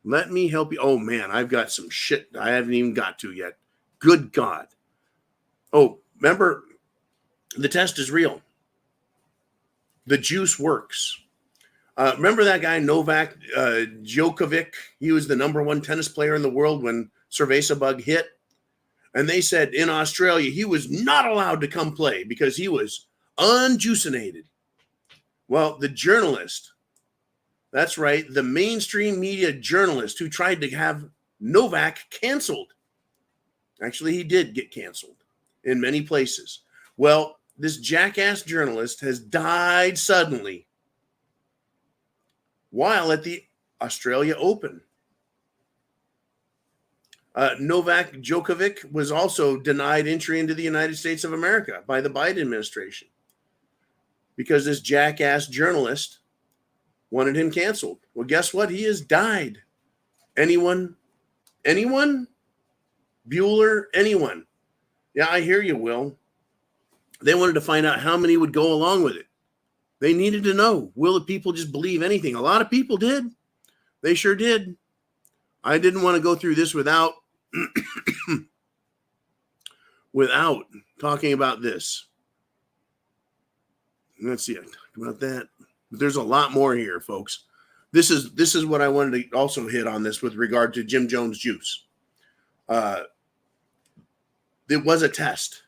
Let me help you. Oh, man, I've got some shit I haven't even got to yet. Good God. Oh, remember, the test is real. The juice works. Remember that guy, Novak Djokovic? He was the #1 tennis player in the world when Cerveza bug hit. And they said in Australia, he was not allowed to come play because he was unjuicinated. Well, the journalist, that's right, the mainstream media journalist who tried to have Novak canceled. Actually, he did get canceled in many places. Well, this jackass journalist has died suddenly while at the Australia Open. Novak Djokovic was also denied entry into the United States of America by the Biden administration because this jackass journalist wanted him canceled. Well, guess what? He has died. Anyone? Bueller? Anyone? Yeah, I hear you, Will. They wanted to find out how many would go along with it. They needed to know, will the people just believe anything? A lot of people did. They sure did. I didn't want to go through this without talking about this. Let's see, I talked about that. But there's a lot more here, folks. This is what I wanted to also hit on this with regard to Jim Jones juice. It was a test.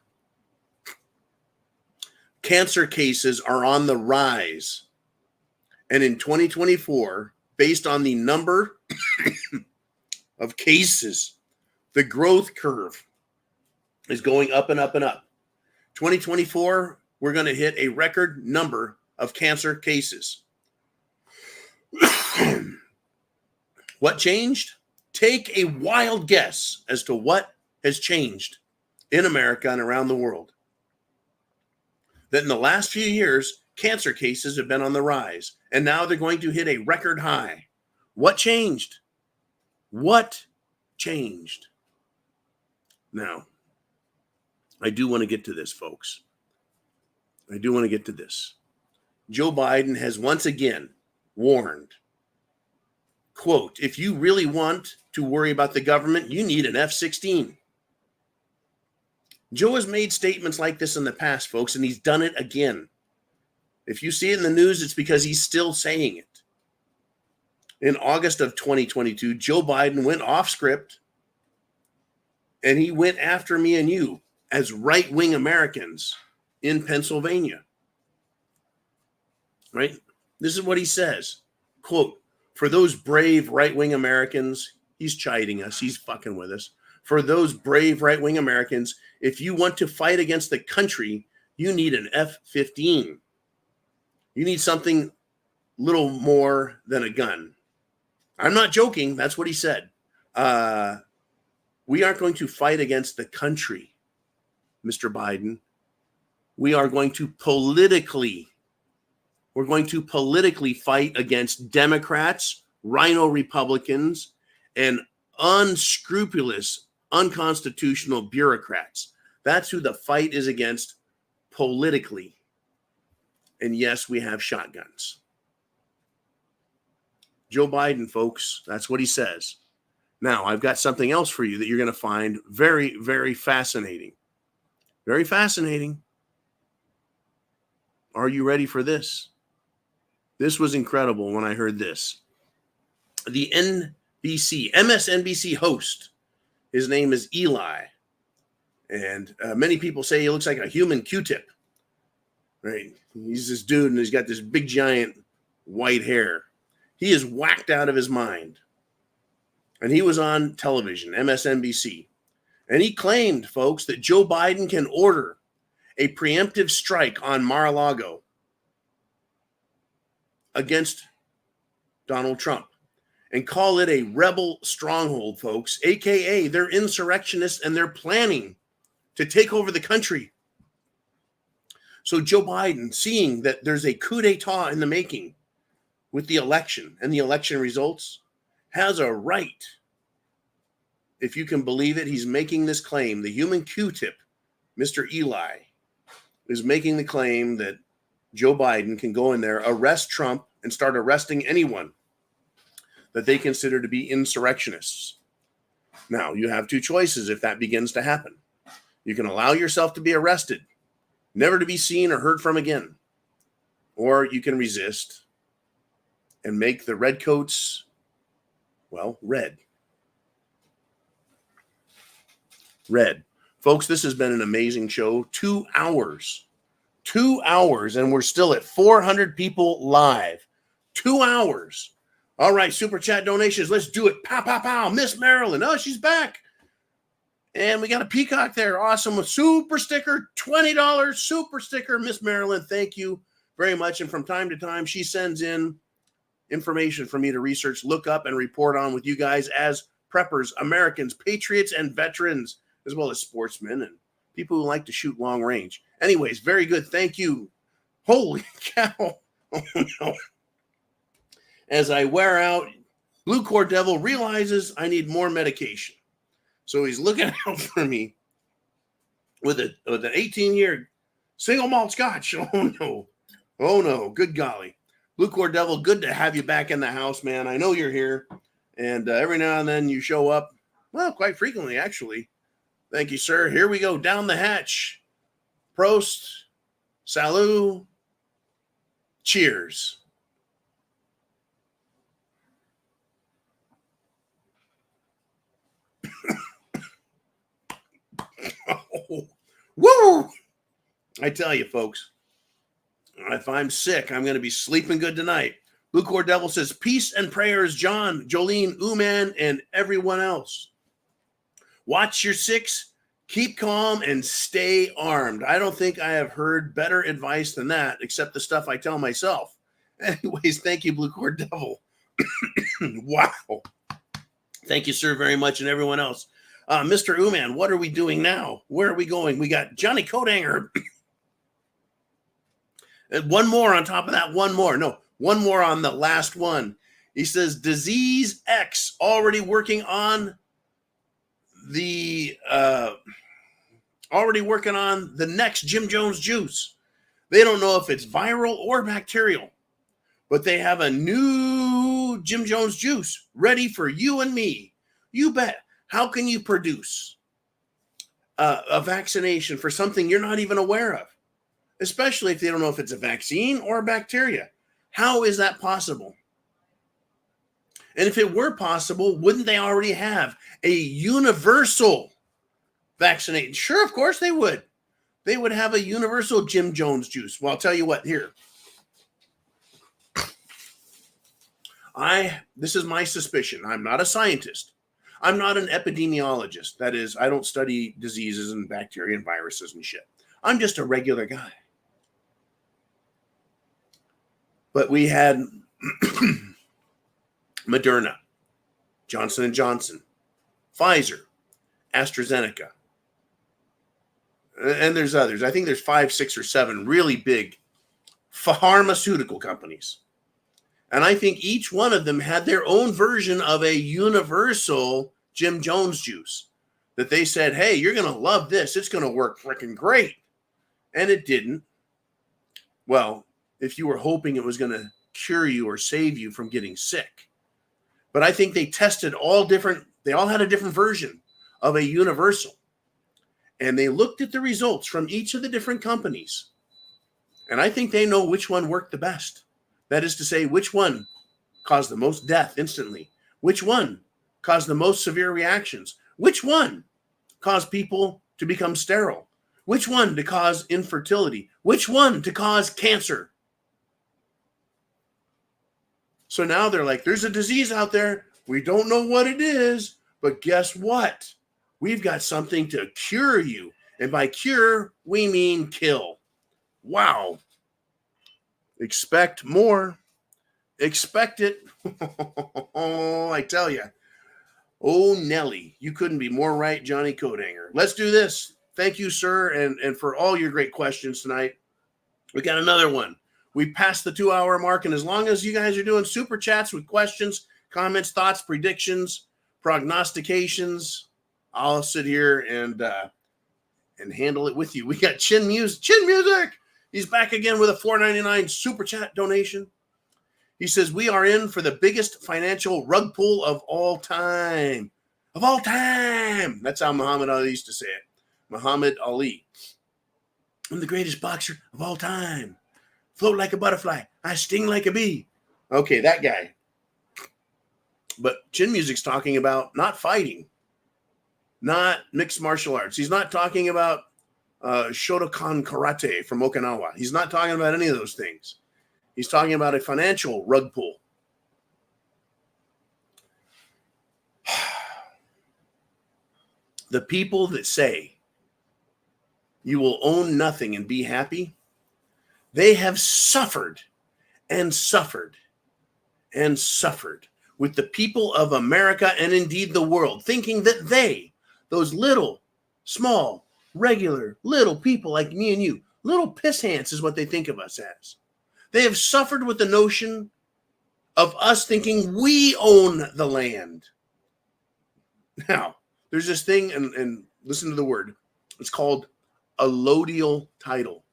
Cancer cases are on the rise. And in 2024, based on the number of cases, the growth curve is going up and up and up. 2024, we're going to hit a record number of cancer cases. What changed? Take a wild guess as to what has changed in America and around the world. That in the last few years, cancer cases have been on the rise, and now they're going to hit a record high. What changed? What changed? Now, I do want to get to this, folks. I do want to get to this. Joe Biden has once again warned, quote, if you really want to worry about the government, you need an F-16. Joe has made statements like this in the past, folks, and he's done it again. If you see it in the news, it's because he's still saying it. In August of 2022, Joe Biden went off script, and he went after me and you as right-wing Americans in Pennsylvania. Right? This is what he says. Quote, for those brave right-wing Americans, he's chiding us, he's fucking with us. For those brave right-wing Americans, if you want to fight against the country, you need an F-15. You need something little more than a gun. I'm not joking. That's what he said. We aren't going to fight against the country, Mr. Biden. We are going to politically fight against Democrats, rhino Republicans, and unscrupulous, unconstitutional bureaucrats. That's who the fight is against politically. And yes, we have shotguns. Joe Biden, folks, that's what he says. Now, I've got something else for you that you're going to find very, very fascinating. Very fascinating. Are you ready for this? This was incredible when I heard this. the MSNBC host. His name is Eli. And many people say he looks like a human Q-tip. Right? He's this dude, and he's got this big, giant white hair. He is whacked out of his mind. And he was on television, MSNBC. And he claimed, folks, that Joe Biden can order a preemptive strike on Mar-a-Lago against Donald Trump and call it a rebel stronghold, folks, a.k.a. they're insurrectionists and they're planning to take over the country. So Joe Biden, seeing that there's a coup d'etat in the making with the election and the election results, has a right, if you can believe it, he's making this claim. The human Q-tip, Mr. Eli, is making the claim that Joe Biden can go in there, arrest Trump, and start arresting anyone that they consider to be insurrectionists. Now, you have two choices if that begins to happen. You can allow yourself to be arrested, never to be seen or heard from again. Or you can resist and make the redcoats, well, red. Red. Folks, this has been an amazing show. 2 hours. 2 hours, and we're still at 400 people live. 2 hours. All right, super chat donations. Let's do it. Pow, pow, pow. Miss Marilyn. Oh, she's back. And we got a peacock there. Awesome. A super sticker. $20 super sticker. Miss Marilyn, thank you very much. And from time to time, she sends in information for me to research, look up, and report on with you guys as preppers, Americans, patriots, and veterans, as well as sportsmen and people who like to shoot long range. Anyways, very good. Thank you. Holy cow. Oh, no. As I wear out, Blue Cord Devil realizes I need more medication. So he's looking out for me with an 18-year single malt scotch. Oh, no. Oh, no. Good golly. Blue Cord Devil, good to have you back in the house, man. I know you're here. And every now and then you show up. Well, quite frequently, actually. Thank you, sir. Here we go. Down the hatch. Prost. Salut. Cheers. Oh, woo! I tell you, folks, if I'm sick, I'm going to be sleeping good tonight. Blue Cord Devil says, peace and prayers, John, Jolene, Uman, and everyone else. Watch your six, keep calm, and stay armed. I don't think I have heard better advice than that, except the stuff I tell myself. Anyways, thank you, Blue Cord Devil. Wow. Thank you, sir, very much, and everyone else. Mr. Uman, what are we doing now? Where are we going? We got Johnny Codanger. And one more on top of that, one more on the last one. He says, Disease X already working on the next Jim Jones juice. They don't know if it's viral or bacterial, but they have a new Jim Jones juice ready for you and me. You bet. How can you produce a vaccination for something you're not even aware of? Especially if they don't know if it's a vaccine or a bacteria. How is that possible? And if it were possible, wouldn't they already have a universal vaccination? Sure, of course they would. They would have a universal Jim Jones juice. Well, I'll tell you what, here. This is my suspicion. I'm not a scientist. I'm not an epidemiologist. That is, I don't study diseases and bacteria and viruses and shit. I'm just a regular guy. But we had Moderna, Johnson & Johnson, Pfizer, AstraZeneca, and there's others. I think there's 5, 6, or 7 really big pharmaceutical companies. And I think each one of them had their own version of a universal Jim Jones juice that they said, hey, you're going to love this. It's going to work freaking great. And it didn't. Well, if you were hoping it was going to cure you or save you from getting sick. But I think they tested they all had a different version of a universal. And they looked at the results from each of the different companies. And I think they know which one worked the best. That is to say, which one caused the most death instantly, Which one caused the most severe reactions? Which one caused people to become sterile? Which one to cause infertility? Which one to cause cancer? So now they're like, there's a disease out there. We don't know what it is, but guess what? We've got something to cure you. And by cure, we mean kill. Wow. Expect more. Expect it. Oh, I tell you. Oh, Nelly, you couldn't be more right, Johnny Coathanger. Let's do this. Thank you, sir, and for all your great questions tonight. We got another one. We passed the 2-hour mark, and as long as you guys are doing super chats with questions, comments, thoughts, predictions, prognostications, I'll sit here and handle it with you. We got Chin Music. He's back again with a $4.99 super chat donation. He says, we are in for the biggest financial rug pull of all time. Of all time. That's how Muhammad Ali used to say it. Muhammad Ali. I'm the greatest boxer of all time. Float like a butterfly. I sting like a bee. Okay, that guy. But Chin Music's talking about not fighting. Not mixed martial arts. He's not talking about Shotokan karate from Okinawa. He's not talking about any of those things. He's talking about a financial rug pull. The people that say you will own nothing and be happy, they have suffered and suffered and suffered with the people of America and indeed the world, thinking that they, those little, small, regular, little people like me and you, little piss ants is what they think of us as. They have suffered with the notion of us thinking we own the land. Now, there's this thing, and listen to the word. It's called allodial title.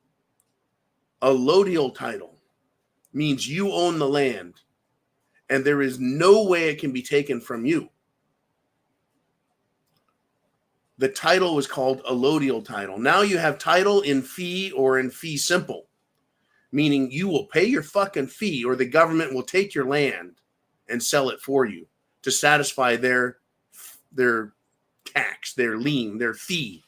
Allodial title means you own the land, and there is no way it can be taken from you. The title was called allodial title. Now you have title in fee or in fee simple, meaning you will pay your fucking fee or the government will take your land and sell it for you to satisfy their tax, their lien, their fee.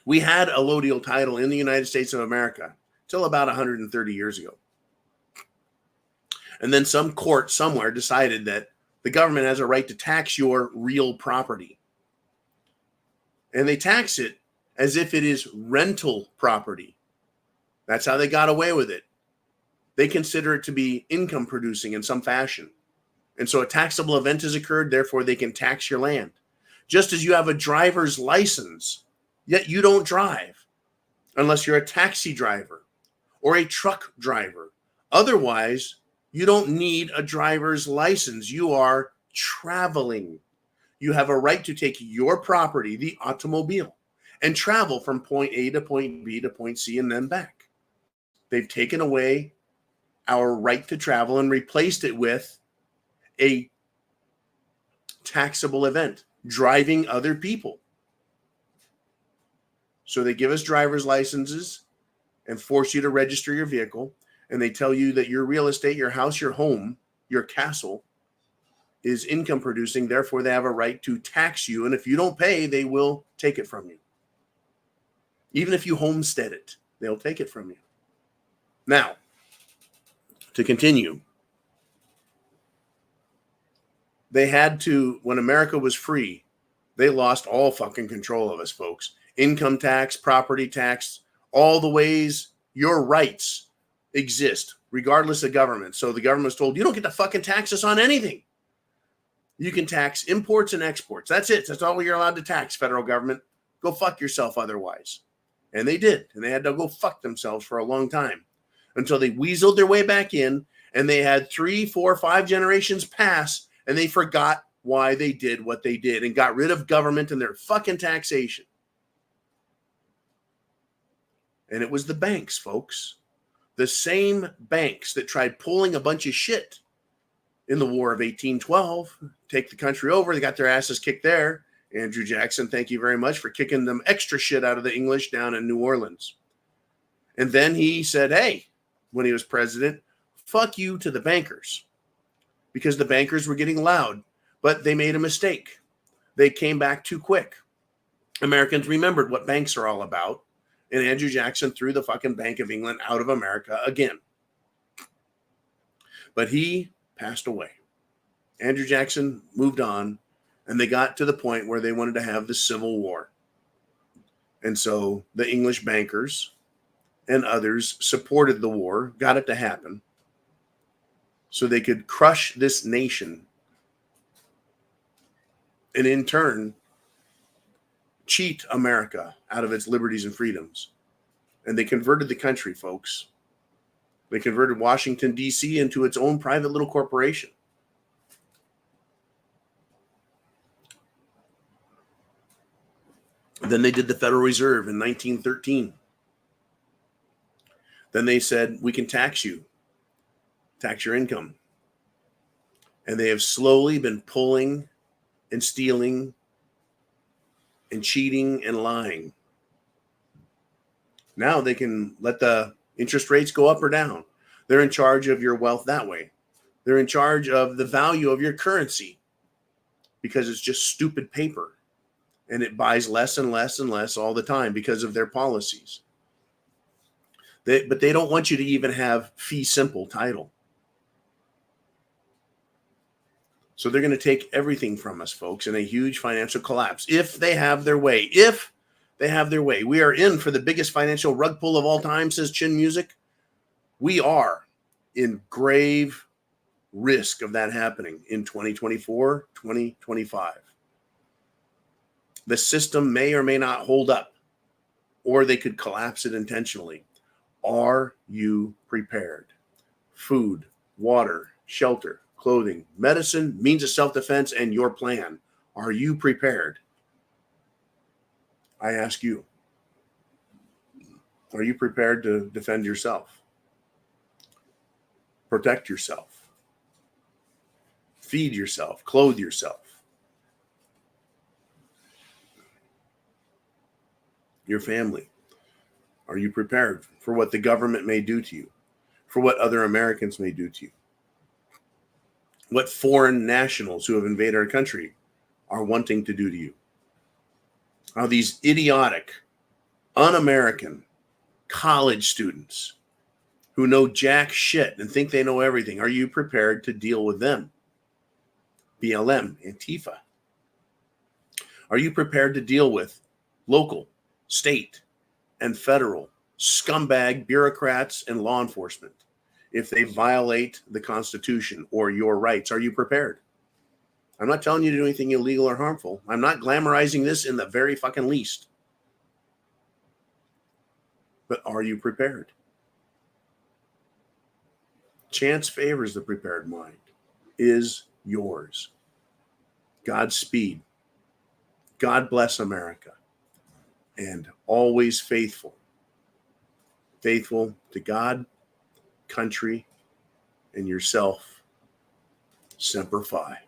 We had allodial title in the United States of America till about 130 years ago. And then some court somewhere decided that the government has a right to tax your real property. And they tax it as if it is rental property. That's how they got away with it. They consider it to be income producing in some fashion. And so a taxable event has occurred, therefore they can tax your land. Just as you have a driver's license, yet you don't drive unless you're a taxi driver or a truck driver. Otherwise, you don't need a driver's license. You are traveling. You have a right to take your property, the automobile, and travel from point A to point B to point C and then back. They've taken away our right to travel and replaced it with a taxable event, driving other people. So they give us driver's licenses and force you to register your vehicle. And they tell you that your real estate, your house, your home, your castle is income producing. Therefore, they have a right to tax you. And if you don't pay, they will take it from you. Even if you homestead it, they'll take it from you. Now, to continue, they had to, when America was free, they lost all fucking control of us, folks. Income tax, property tax, all the ways your rights exist, regardless of government. So the government was told, you don't get to fucking tax us on anything. You can tax imports and exports. That's it. That's all you're allowed to tax, federal government. Go fuck yourself otherwise. And they did. And they had to go fuck themselves for a long time until they weaseled their way back in, and they had 3, 4, 5 generations pass, and they forgot why they did what they did and got rid of government and their fucking taxation. And it was the banks, folks. The same banks that tried pulling a bunch of shit in the War of 1812, take the country over. They got their asses kicked there. Andrew Jackson, thank you very much for kicking them extra shit out of the English down in New Orleans. And then he said, hey, when he was president, fuck you to the bankers. because the bankers were getting loud, but they made a mistake. They came back too quick. Americans remembered what banks are all about, and Andrew Jackson threw the fucking Bank of England out of America again. But he passed away. Andrew Jackson moved on, and they got to the point where they wanted to have the Civil War. And so the English bankers and others supported the war, got it to happen, so they could crush this nation and in turn cheat America out of its liberties and freedoms. And they converted the country, folks. They converted Washington, D.C. into its own private little corporation. Then they did the Federal Reserve in 1913. Then they said, we can tax you, tax your income. And they have slowly been pulling and stealing and cheating and lying. Now they can let the interest rates go up or down. They're in charge of your wealth that way. They're in charge of the value of your currency because it's just stupid paper. And it buys less and less and less all the time because of their policies. But they don't want you to even have fee simple title. So they're going to take everything from us, folks, in a huge financial collapse. If they have their way. If they have their way. We are in for the biggest financial rug pull of all time, says Chin Music. We are in grave risk of that happening in 2024, 2025. The system may or may not hold up, or they could collapse it intentionally. Are you prepared? Food, water, shelter, clothing, medicine, means of self-defense, and your plan. Are you prepared? I ask you. Are you prepared to defend yourself? Protect yourself. Feed yourself. Clothe yourself. Your family. Are you prepared for what the government may do to you? For what other Americans may do to you? What foreign nationals who have invaded our country are wanting to do to you? How these idiotic, un-American college students who know jack shit and think they know everything, are you prepared to deal with them? BLM, Antifa. Are you prepared to deal with local, state, and federal scumbag bureaucrats and law enforcement if they violate the Constitution or your rights? Are you prepared? I'm not telling you to do anything illegal or harmful. I'm not glamorizing this in the very fucking least. But are you prepared? Chance favors the prepared mind. Is yours. Godspeed. God bless America. And always faithful. Faithful to God, country, and yourself. Semper Fi.